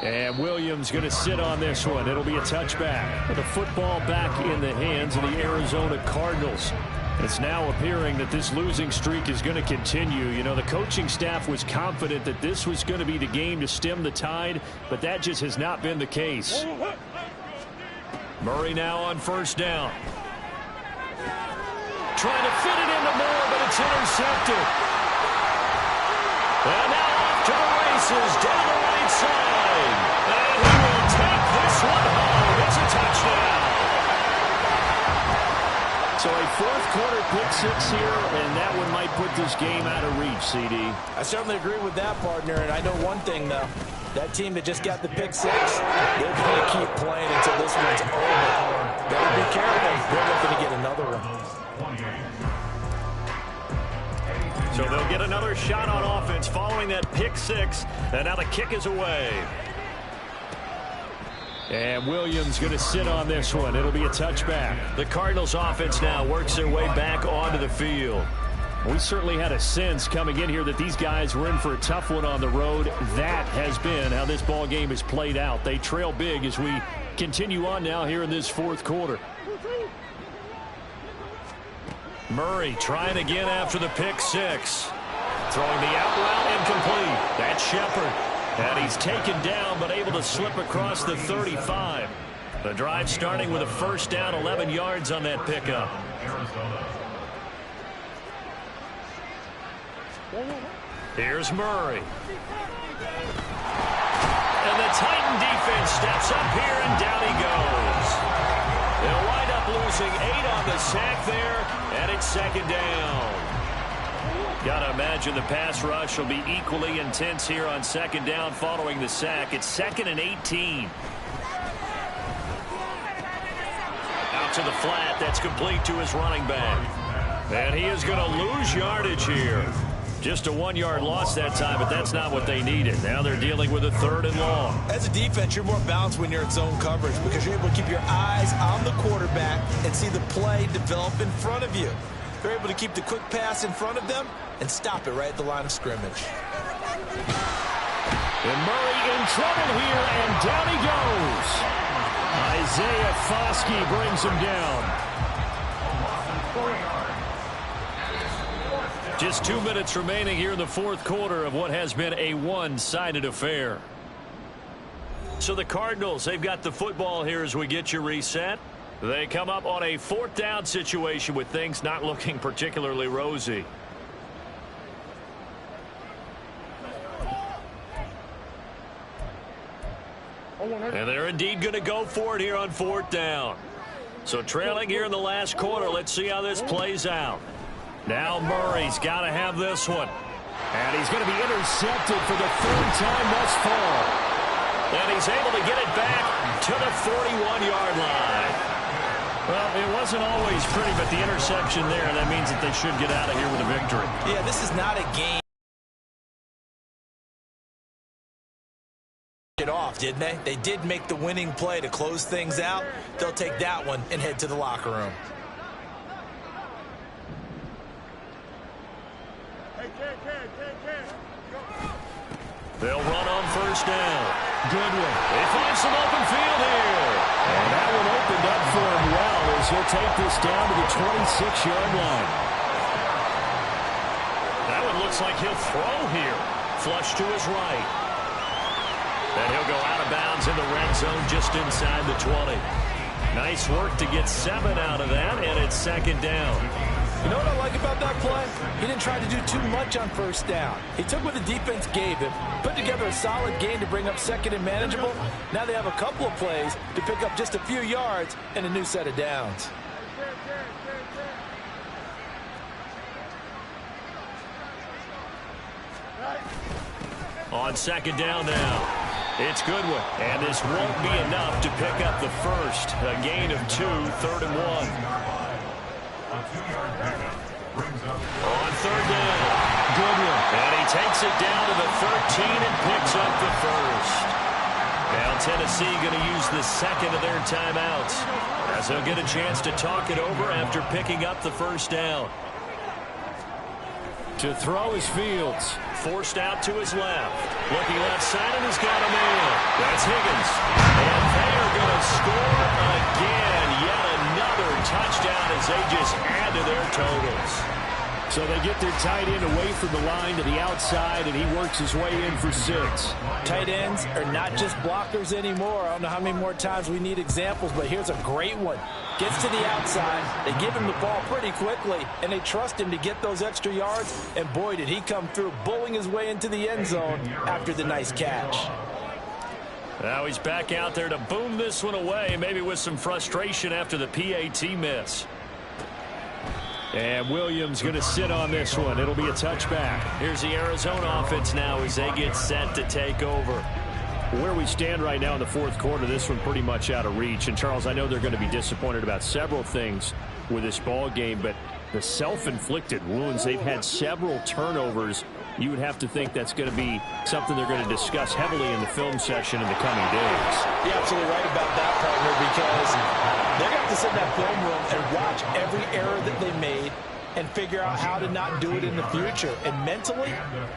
And Williams going to sit on this one. It'll be a touchback. The football back in the hands of the Arizona Cardinals. It's now appearing that this losing streak is going to continue. You know, the coaching staff was confident that this was going to be the game to stem the tide, but that just has not been the case. Murray now on 1st down. trying to fit it into Moore, but it's intercepted. And now off to the races down the right side. And he will take this one home. It's a touchdown. So a fourth-quarter pick-6 here, and that one might put this game out of reach, CD. I certainly agree with that, partner, and I know one thing, though. That team that just got the pick-6, they're going to keep playing until this one's over. Better be careful. They're looking to get another one. So they'll get another shot on offense following that pick-6, and now the kick is away. And Williams going to sit on this one. It'll be a touchback. The Cardinals offense now works their way back onto the field. We certainly had a sense coming in here that these guys were in for a tough one on the road. That has been how this ball game has played out. They trail big as we continue on now here in this fourth quarter. Murray trying again after the pick-6. Throwing the out route incomplete. That's Shepard. And he's taken down but able to slip across the 35. The drive starting with a first down, 11 yards on that pickup. Here's Murray. And the Titan defense steps up here, and down he goes. They'll wind up losing 8 on the sack there, and it's second down. Got to imagine the pass rush will be equally intense here on second down following the sack. It's 2nd and 18. Out to the flat. That's complete to his running back. And he is going to lose yardage here. Just a 1-yard loss that time, but that's not what they needed. Now they're dealing with a 3rd and long. As a defense, you're more balanced when you're in zone coverage because you're able to keep your eyes on the quarterback and see the play develop in front of you. They're able to keep the quick pass in front of them and stop it right at the line of scrimmage. And Murray in trouble here, and down he goes. Isaiah Foskey brings him down. Just 2 minutes remaining here in the fourth quarter of what has been a one-sided affair. So the Cardinals, they've got the football here as we get you reset. They come up on a 4th down situation with things not looking particularly rosy. And they're indeed going to go for it here on 4th down. So trailing here in the last quarter, let's see how this plays out. Now Murray's got to have this one. And he's going to be intercepted for the 3rd time thus far. And he's able to get it back to the 41-yard line. Well, it wasn't always pretty, but the interception there, that means that they should get out of here with a victory. Yeah, this is not a game. It off, didn't they? They did make the winning play to close things out. They'll take that one and head to the locker room. They'll run on 1st down. Goodwin. They find some open field here. And that one opened up for him well as he'll take this down to the 26-yard line. That one looks like he'll throw here. Flush to his right. And he'll go out of bounds in the red zone just inside the 20. Nice work to get 7 out of that, and it's 2nd down. You know what I like about that play? He didn't try to do too much on 1st down. He took what the defense gave him, put together a solid game to bring up 2nd and manageable. Now they have a couple of plays to pick up just a few yards and a new set of downs. On 2nd down now. It's Goodwin, and this won't be enough to pick up the first. A gain of 2, 3rd and 1. On 3rd down, Goodwin, and he takes it down to the 13 and picks up the first. Now Tennessee going to use the 2nd of their timeouts as they'll get a chance to talk it over after picking up the 1st down. To throw is Fields. Forced out to his left. Looking left side, and he's got a man. That's Higgins. And they are going to score again. Yet another touchdown as they just add to their totals. So they get their tight end away from the line to the outside, and he works his way in for 6. Tight ends are not just blockers anymore. I don't know how many more times we need examples, but here's a great one. Gets to the outside, they give him the ball pretty quickly, and they trust him to get those extra yards, and boy, did he come through, bowling his way into the end zone after the nice catch. Now he's back out there to boom this one away, maybe with some frustration after the PAT miss. And Williams going to sit on this one. It'll be a touchback. Here's the Arizona offense now as they get set to take over. Where we stand right now in the fourth quarter, this one pretty much out of reach. And, Charles, I know they're going to be disappointed about several things with this ball game, but the self-inflicted wounds, they've had several turnovers. You would have to think that's going to be something they're going to discuss heavily in the film session in the coming days. You're absolutely right about that, partner, because they're going to have to sit in that film room and watch every error that they made and figure out how to not do it in the future. And mentally,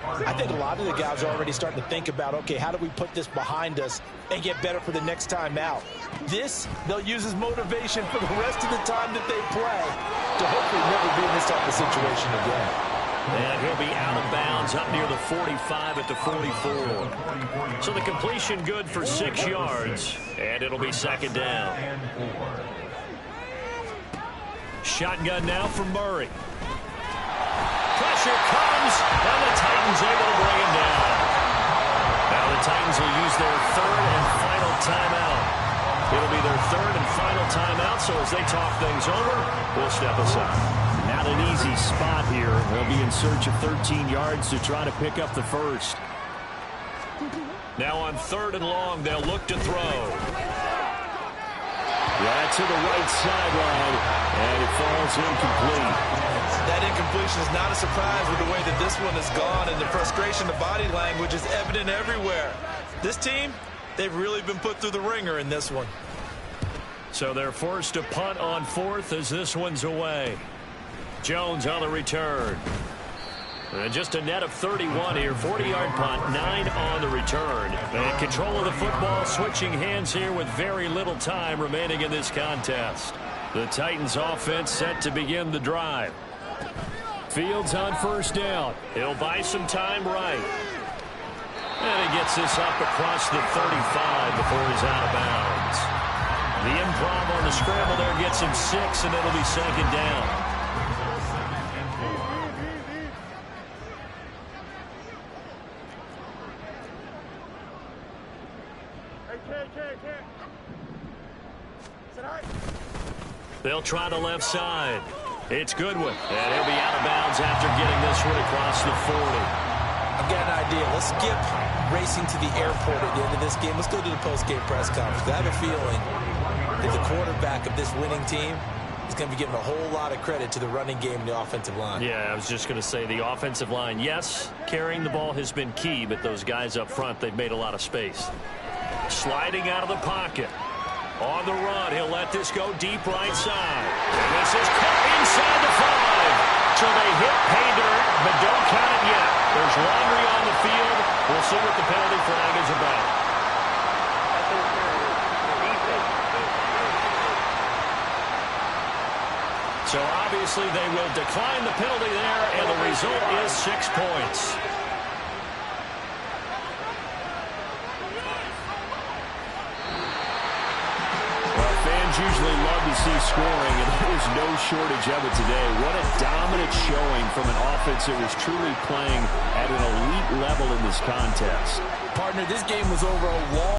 I think a lot of the guys are already starting to think about, okay, how do we put this behind us and get better for the next time out? This, they'll use as motivation for the rest of the time that they play to hopefully never be in this type of situation again. And he'll be out of bounds up near the 45 at the 44. So the completion good for 6 yards, and it'll be second down. Shotgun now from Murray. Pressure comes, and the Titans able to bring him down. Now the Titans will use their third and final timeout. It'll be their third and final timeout, so as they talk things over, we'll step aside. Not an easy spot here. They'll be in search of 13 yards to try to pick up the first. Now on 3rd and long, they'll look to throw. Right to the right sideline, and it falls incomplete. That incompletion is not a surprise with the way that this one has gone, and the frustration, the body language is evident everywhere. This team, they've really been put through the ringer in this one. So they're forced to punt on 4th as this one's away. Jones on the return. And just a net of 31 here. 40-yard punt, 9 on the return. And control of the football, switching hands here with very little time remaining in this contest. The Titans offense set to begin the drive. Fields on 1st down. He'll buy some time right. And he gets this up across the 35 before he's out of bounds. The improv on the scramble there gets him 6, and it'll be second down. They'll try the left side. It's Goodwin. And he'll be out of bounds after getting this one across the 40. I've got an idea. Let's skip racing to the airport at the end of this game. Let's go to the post-game press conference. I have a feeling that the quarterback of this winning team is going to be given a whole lot of credit to the running game and the offensive line. Yeah, I was just going to say the offensive line, yes, carrying the ball has been key, but those guys up front, they've made a lot of space. Sliding out of the pocket. On the run, he'll let this go deep right side. And this is caught inside the 5. So they hit pay dirt, but don't count it yet. There's laundry on the field. We'll see what the penalty flag is about. So obviously they will decline the penalty there, and the result is 6 points. Usually love to see scoring, and there's no shortage of it today. What a dominant showing from an offense that was truly playing at an elite level in this contest. Partner, this game was over a long